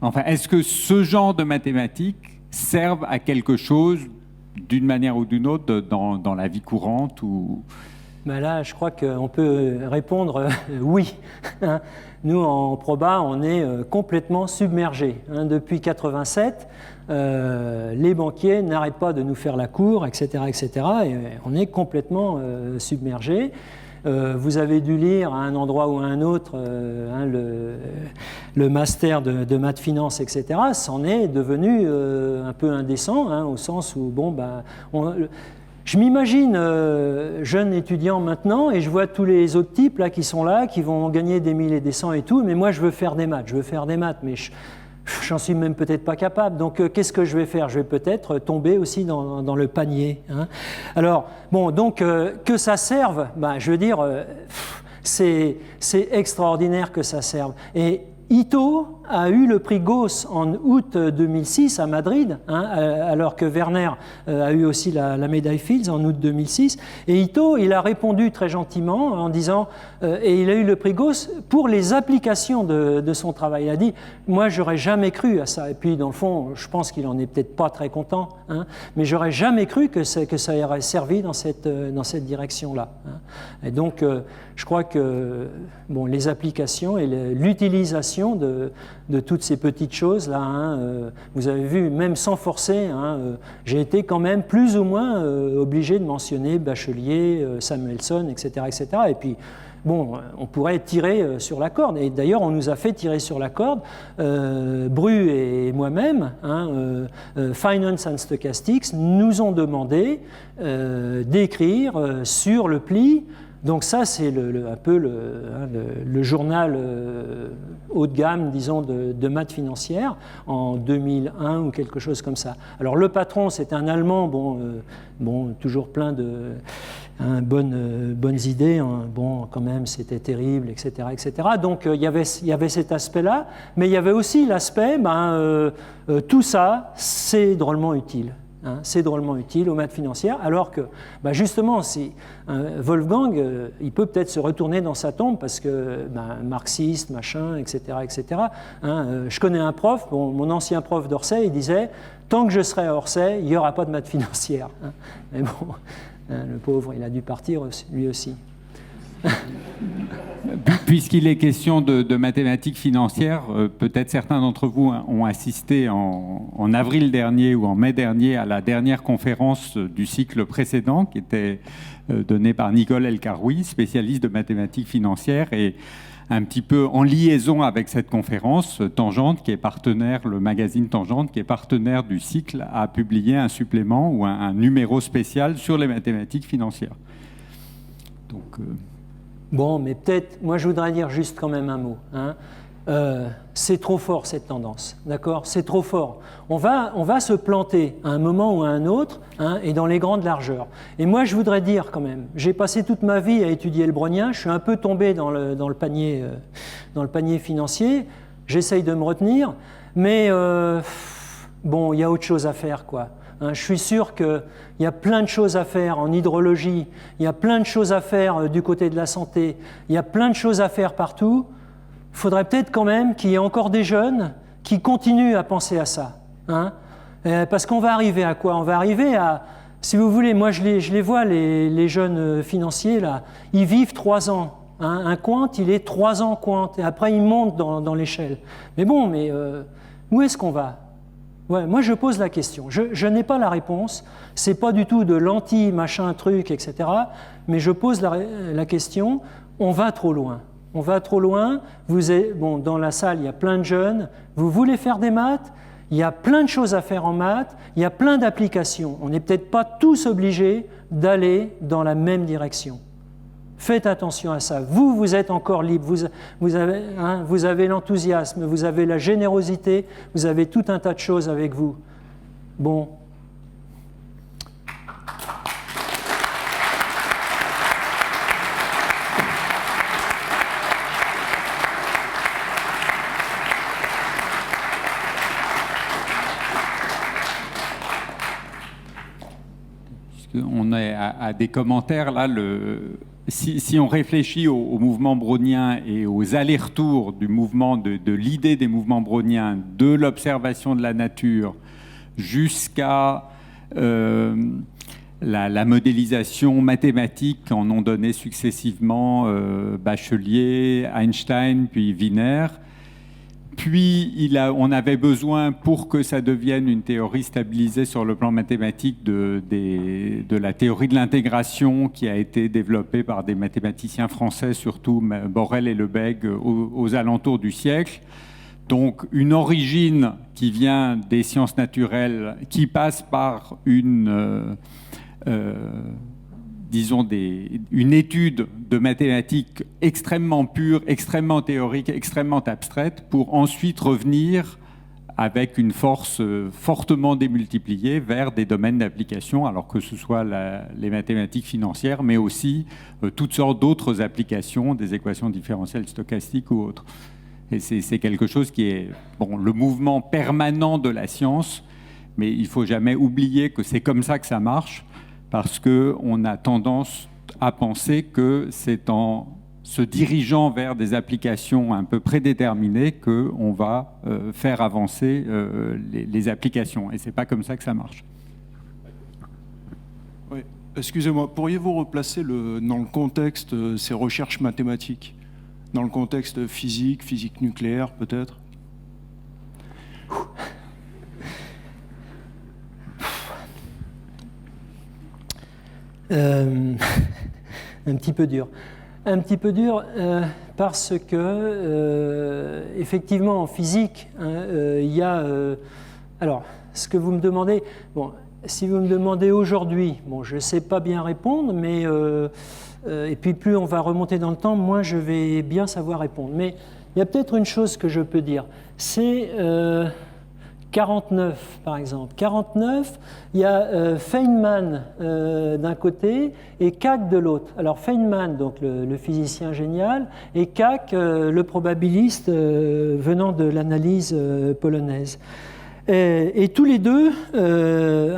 Enfin, est-ce que ce genre de mathématiques servent à quelque chose d'une manière ou d'une autre dans la vie courante ou...
Ben là, je crois qu'on peut répondre oui. Nous, en Proba, on est complètement submergés. Depuis 87, les banquiers n'arrêtent pas de nous faire la cour, etc., etc. Et on est complètement submergés. Vous avez dû lire à un endroit ou à un autre le master de maths finance, etc. C'en est devenu un peu indécent, au sens où, bon, ben, je m'imagine jeune étudiant maintenant et je vois tous les autres types là qui sont là, qui vont gagner des 1000 et des 100 et tout, mais moi je veux faire des maths, mais j'en suis même peut-être pas capable. Donc qu'est-ce que je vais faire? Je vais peut-être tomber aussi dans le panier. Hein. Alors, bon, donc que ça serve, ben, je veux dire, c'est extraordinaire que ça serve. Et Ito a eu le prix Gauss en août 2006 à Madrid, alors que Werner a eu aussi la médaille Fields en août 2006. Et Ito, il a répondu très gentiment en disant, et il a eu le prix Gauss pour les applications de son travail. Il a dit, moi, j'aurais jamais cru à ça. Et puis, dans le fond, je pense qu'il en est peut-être pas très content, mais j'aurais jamais cru que ça aurait servi dans cette direction-là. Et donc, je crois que bon, les applications et l'utilisation de toutes ces petites choses-là, vous avez vu, même sans forcer, j'ai été quand même plus ou moins obligé de mentionner Bachelier, Samuelson, etc., etc. Et puis, bon, on pourrait tirer sur la corde. Et d'ailleurs, on nous a fait tirer sur la corde, Bru et moi-même, Finance and Stochastics, nous ont demandé d'écrire sur le pli. Donc ça, c'est un peu le journal haut de gamme, disons, de maths financières en 2001 ou quelque chose comme ça. Alors le patron, c'est un Allemand, bon, toujours plein de bonnes idées. Bon, quand même, c'était terrible, etc., etc. Donc il y avait cet aspect-là, mais il y avait aussi l'aspect, tout ça, c'est drôlement utile. C'est drôlement utile aux maths financières, alors que justement, si Wolfgang, il peut peut-être se retourner dans sa tombe parce que marxiste, machin, etc., etc. Je connais un prof, mon ancien prof d'Orsay, il disait « Tant que je serai à Orsay, il n'y aura pas de maths financières. » Mais bon, le pauvre, il a dû partir lui aussi.
Puisqu'il est question de mathématiques financières, peut-être certains d'entre vous ont assisté en avril dernier ou en mai dernier à la dernière conférence du cycle précédent qui était donnée par Nicole El-Karoui, spécialiste de mathématiques financières, et un petit peu en liaison avec cette conférence, Tangente, qui est partenaire, le magazine Tangente, qui est partenaire du cycle, a publié un supplément ou un numéro spécial sur les mathématiques financières. Donc...
Bon, mais peut-être, moi je voudrais dire juste quand même un mot. C'est trop fort cette tendance, d'accord? C'est trop fort. On va se planter à un moment ou à un autre, et dans les grandes largeurs. Et moi je voudrais dire quand même, j'ai passé toute ma vie à étudier le brownien, je suis un peu tombé dans le panier financier, j'essaye de me retenir, mais bon, il y a autre chose à faire, quoi. Je suis sûr qu'il y a plein de choses à faire en hydrologie, il y a plein de choses à faire du côté de la santé, il y a plein de choses à faire partout. Il faudrait peut-être quand même qu'il y ait encore des jeunes qui continuent à penser à ça. Hein. Parce qu'on va arriver à quoi? On va arriver à, si vous voulez, moi je les vois, les jeunes financiers, là, ils vivent 3 ans. Hein. Un quant, il est 3 ans quant, et après il monte dans l'échelle. Mais bon, où est-ce qu'on va? Ouais, moi je pose la question. Je n'ai pas la réponse, c'est pas du tout de l'anti-machin truc, etc. Mais je pose la question, on va trop loin. On va trop loin. Bon, dans la salle, il y a plein de jeunes. Vous voulez faire des maths? Il y a plein de choses à faire en maths. Il y a plein d'applications. On n'est peut-être pas tous obligés d'aller dans la même direction. Faites attention à ça. Vous êtes encore libre. Vous avez l'enthousiasme, vous avez la générosité, vous avez tout un tas de choses avec vous. Bon.
On est à des commentaires là. Si on réfléchit au mouvement brownien et aux allers-retours du mouvement, de l'idée des mouvements browniens, de l'observation de la nature, jusqu'à la modélisation mathématique en ont donné successivement Bachelier, Einstein, puis Wiener. Puis on avait besoin, pour que ça devienne une théorie stabilisée sur le plan mathématique, de la théorie de l'intégration qui a été développée par des mathématiciens français, surtout Borel et Lebesgue, aux alentours du siècle. Donc une origine qui vient des sciences naturelles, qui passe par disons une étude de mathématiques extrêmement pure, extrêmement théorique, extrêmement abstraite, pour ensuite revenir avec une force fortement démultipliée vers des domaines d'application, alors que ce soit les mathématiques financières, mais aussi toutes sortes d'autres applications, des équations différentielles stochastiques ou autres. Et c'est quelque chose qui est le mouvement permanent de la science, mais il ne faut jamais oublier que c'est comme ça que ça marche, parce qu'on a tendance à penser que c'est en se dirigeant vers des applications un peu prédéterminées qu'on va faire avancer les applications. Et ce n'est pas comme ça que ça marche.
Oui. Excusez-moi, pourriez-vous replacer dans le contexte ces recherches mathématiques? Dans le contexte physique nucléaire peut-être?
Un petit peu dur. Parce que, effectivement, en physique, il y a... alors, ce que vous me demandez... Bon, si vous me demandez aujourd'hui, je ne sais pas bien répondre, mais... et puis, plus on va remonter dans le temps, moins je vais bien savoir répondre. Mais il y a peut-être une chose que je peux dire. C'est... 49, par exemple. 49, il y a Feynman d'un côté et Kac de l'autre. Alors Feynman, donc le physicien génial, et Kac, le probabiliste venant de l'analyse polonaise. Et tous les deux,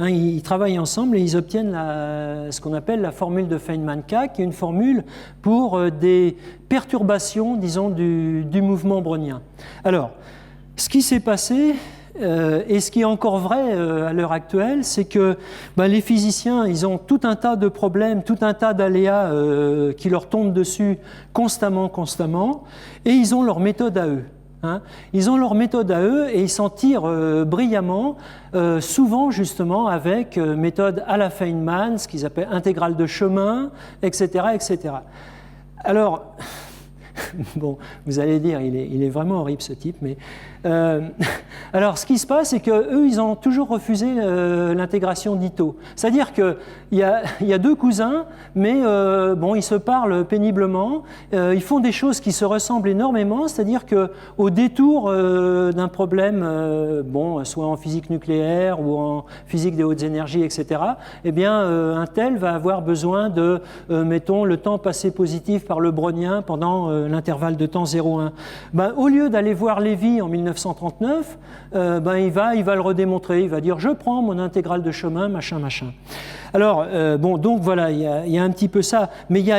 ils travaillent ensemble et ils obtiennent ce qu'on appelle la formule de Feynman-Kac, qui est une formule pour des perturbations, disons, du mouvement brownien. Alors, ce qui s'est passé... et ce qui est encore vrai à l'heure actuelle, c'est que les physiciens, ils ont tout un tas de problèmes, tout un tas d'aléas qui leur tombent dessus constamment, et ils ont leur méthode à eux. Hein. Ils ont leur méthode à eux et ils s'en tirent brillamment, souvent justement avec méthode à la Feynman, ce qu'ils appellent intégrale de chemin, etc., etc. Alors... Bon, vous allez dire, il est vraiment horrible ce type, mais... alors, ce qui se passe, c'est qu'eux, ils ont toujours refusé l'intégration d'Ito. C'est-à-dire qu'il y a 2 cousins, mais ils se parlent péniblement, ils font des choses qui se ressemblent énormément, c'est-à-dire qu'au détour d'un problème, soit en physique nucléaire ou en physique des hautes énergies, etc., eh bien, un tel va avoir besoin de, mettons, le temps passé positif par le brownien pendant l'intervalle de temps 0,1. Ben, au lieu d'aller voir Lévy en 1939, ben, il va le redémontrer, il va dire je prends mon intégrale de chemin, machin, machin. Alors, bon, donc voilà, il y a un petit peu ça, mais il y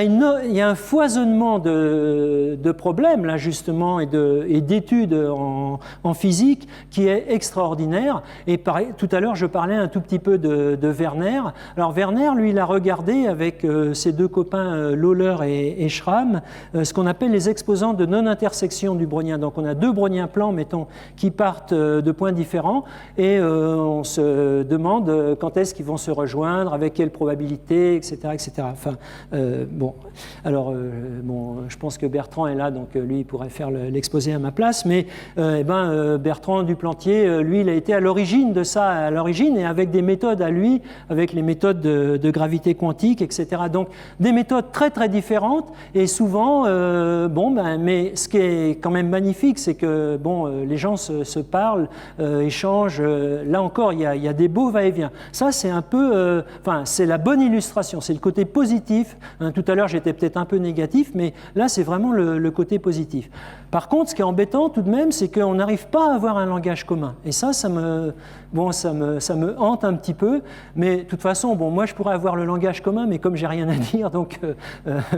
a un foisonnement de problèmes, là, justement, et d'études en physique qui est extraordinaire. Et tout à l'heure, je parlais un tout petit peu de Werner. Alors, Werner, lui, il a regardé avec ses deux copains Lawler et Schramm ce qu'on appelle les exposants de non-intersection du brownien. Donc, on a deux browniens plans, mettons, qui partent de points différents, et on se demande quand est-ce qu'ils vont se rejoindre, avec quelle probabilité, etc. etc. Enfin, bon, alors, bon, je pense que Bertrand est là, donc lui, il pourrait faire l'exposé à ma place, mais Bertrand Duplantier, lui, il a été à l'origine de ça, et avec des méthodes à lui, avec les méthodes de gravité quantique, etc. Donc, des méthodes très, très différentes, et souvent, mais ce qui est quand même magnifique, c'est que, bon, les gens se parlent, échangent, là encore, il y a des beaux va-et-vient. Ça, c'est un peu, c'est la bonne illustration, c'est le côté positif. Tout à l'heure, j'étais peut-être un peu négatif, mais là, c'est vraiment le côté positif. Par contre, ce qui est embêtant tout de même, c'est qu'on n'arrive pas à avoir un langage commun. Et ça me hante un petit peu. Mais de toute façon, bon, moi, je pourrais avoir le langage commun, mais comme j'ai rien à dire, donc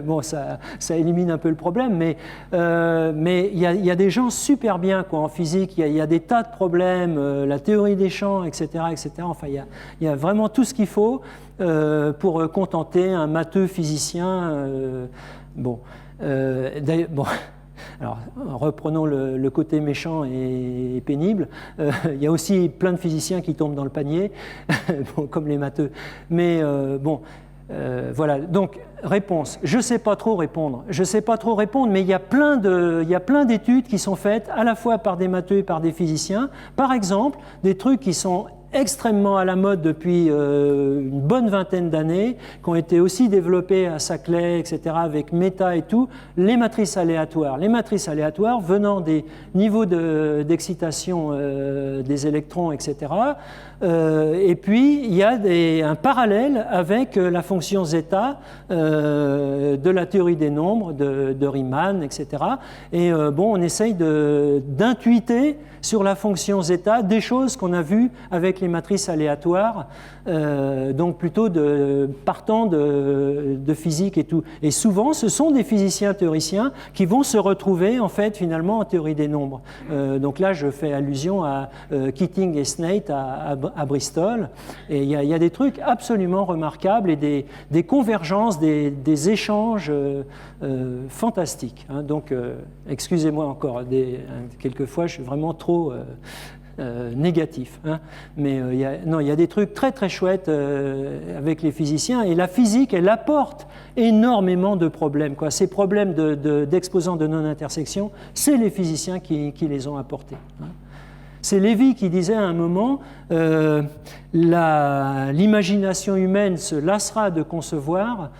bon, ça élimine un peu le problème. Mais il y a des gens super bien, quoi, en physique. Il y a des tas de problèmes, la théorie des champs, etc., etc. Enfin, il y a vraiment tout ce qu'il faut pour contenter un matheux physicien. D'ailleurs, bon. Alors, reprenons le côté méchant et pénible. Il y a aussi plein de physiciens qui tombent dans le panier, bon, comme les matheux. Mais voilà. Donc, réponse. Je ne sais pas trop répondre. Mais il y a plein d'études qui sont faites à la fois par des matheux et par des physiciens. Par exemple, des trucs qui sont extrêmement à la mode depuis une bonne vingtaine d'années, qui ont été aussi développés à Saclay, etc., avec Meta et tout, les matrices aléatoires. Les matrices aléatoires venant des niveaux d'excitation des électrons, etc. Et puis, il y a un parallèle avec la fonction zeta de la théorie des nombres de Riemann, etc. Et bon, on essaye d'intuiter sur la fonction zeta des choses qu'on a vues avec les matrices aléatoires, donc plutôt partant de physique et tout. Et souvent, ce sont des physiciens théoriciens qui vont se retrouver en fait finalement en théorie des nombres. Donc là, je fais allusion à Keating et Snaith à Bristol. Et il y a des trucs absolument remarquables et des convergences, des échanges fantastiques. Hein. Donc, excusez-moi encore, quelquefois, je suis vraiment trop négatif. Hein. Mais il y a des trucs très très chouettes avec les physiciens, et la physique, elle apporte énormément de problèmes, quoi. Ces problèmes d'exposants de non-intersection, c'est les physiciens qui les ont apportés. Hein. C'est Lévy qui disait à un moment l'imagination humaine se lassera de concevoir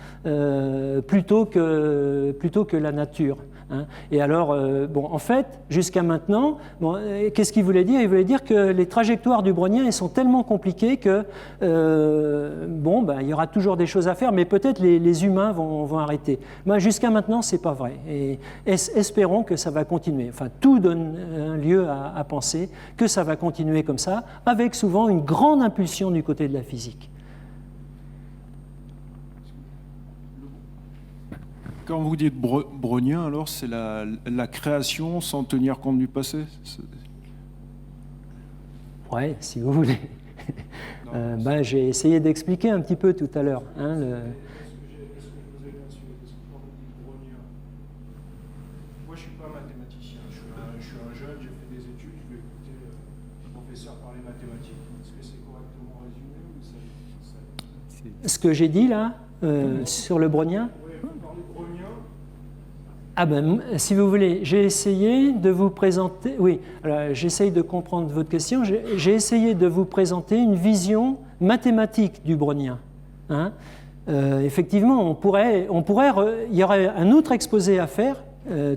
plutôt que la nature. Hein. Et alors, bon, en fait, jusqu'à maintenant, bon, qu'est-ce qu'il voulait dire ? Il voulait dire que les trajectoires du brownien, elles sont tellement compliquées que, bon, ben, il y aura toujours des choses à faire, mais peut-être les humains vont arrêter. Ben, jusqu'à maintenant, c'est pas vrai. Et espérons que ça va continuer. Enfin, tout donne lieu à penser que ça va continuer comme ça, avec souvent une grande impulsion du côté de la physique.
Quand vous dites brownien, alors c'est la création sans tenir compte du passé ?
Ouais, si vous voulez. Ben, j'ai essayé d'expliquer un petit peu tout à l'heure. Hein,
Moi, je ne suis pas mathématicien. Je suis un jeune, j'ai fait des études, je vais écouter le professeur parler mathématiques. Est-ce que c'est correctement résumé ou
ce que j'ai dit là, sur le brownien ? Ah ben, si vous voulez, j'ai essayé de vous présenter... Oui, alors j'essaye de comprendre votre question. J'ai essayé de vous présenter une vision mathématique du brownien. Hein. Effectivement, il y aurait un autre exposé à faire,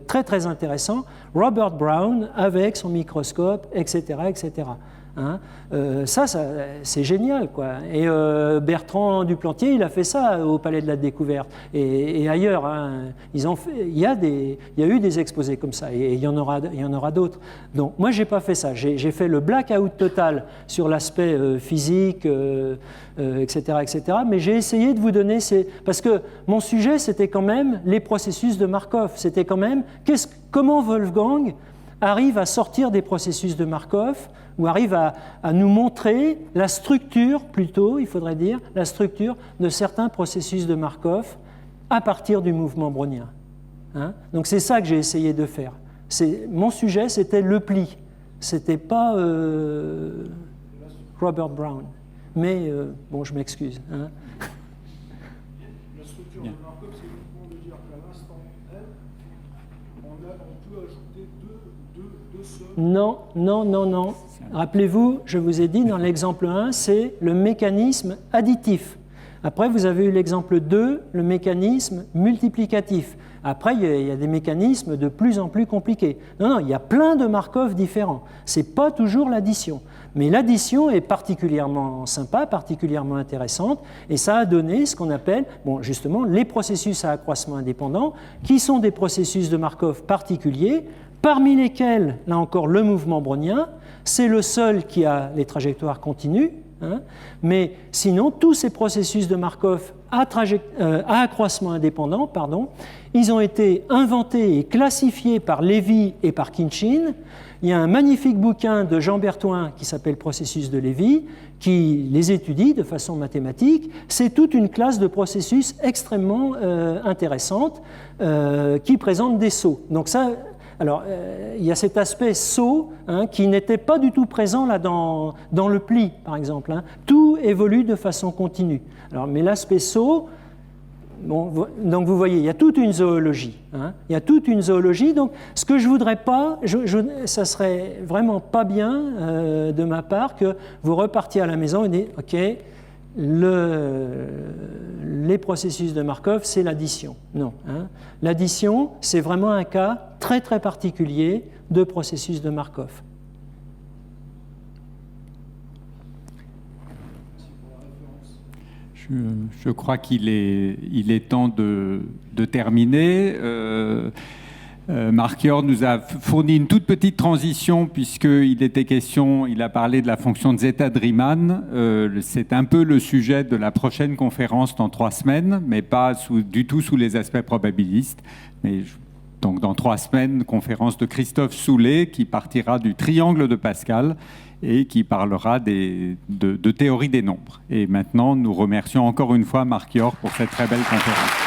très très intéressant, Robert Brown avec son microscope, etc., etc. Hein. Ça c'est génial, quoi. Et Bertrand Duplantier, il a fait ça au Palais de la Découverte et ailleurs. Hein. Il y a eu des exposés comme ça et il y en aura d'autres. Donc moi, j'ai pas fait ça. J'ai fait le blackout total sur l'aspect physique, etc., etc. Mais j'ai essayé de vous donner parce que mon sujet, c'était quand même les processus de Markov. C'était quand même comment Wolfgang arrive à sortir des processus de Markov ou arrive à nous montrer la structure, plutôt, il faudrait dire, la structure de certains processus de Markov à partir du mouvement brownien. Hein? Donc c'est ça que j'ai essayé de faire. Mon sujet, c'était le pli. C'était pas Robert Brown. Mais bon, je m'excuse. Hein?
La structure de Markov, c'est uniquement de dire qu'à l'instant M, on peut ajouter deux seuls.
Non. Rappelez-vous, je vous ai dit dans l'exemple 1, c'est le mécanisme additif. Après, vous avez eu l'exemple 2, le mécanisme multiplicatif. Après, il y a des mécanismes de plus en plus compliqués. Non, il y a plein de Markov différents. Ce n'est pas toujours l'addition. Mais l'addition est particulièrement sympa, particulièrement intéressante, et ça a donné ce qu'on appelle, justement, les processus à accroissement indépendant, qui sont des processus de Markov particuliers, parmi lesquels, là encore, le mouvement brownien, c'est le seul qui a les trajectoires continues, hein, mais sinon, tous ces processus de Markov à accroissement indépendant, ils ont été inventés et classifiés par Lévy et par Khinchin. Il y a un magnifique bouquin de Jean Berthoin qui s'appelle Processus de Lévy, qui les étudie de façon mathématique. C'est toute une classe de processus extrêmement intéressante qui présente des sauts. Donc ça, alors, il y a cet aspect saut qui n'était pas du tout présent là dans le pli, par exemple. Hein. Tout évolue de façon continue. Alors, mais l'aspect saut, donc vous voyez, il y a toute une zoologie. Hein. Il y a toute une zoologie. Donc, ce que je voudrais pas, ça serait vraiment pas bien de ma part que vous repartiez à la maison et dites, OK, les processus de Markov, c'est l'addition. Non. Hein. L'addition, c'est vraiment un cas très très particulier de processus de Markov.
Je crois qu'il est temps de terminer. Markior nous a fourni une toute petite transition puisqu'il était question, il a parlé de la fonction de zeta de Riemann. C'est un peu le sujet de la prochaine conférence dans 3 semaines, mais pas du tout sous les aspects probabilistes. Donc dans 3 semaines, conférence de Christophe Soulet qui partira du triangle de Pascal et qui parlera de théorie des nombres. Et maintenant, nous remercions encore une fois Markior pour cette très belle conférence.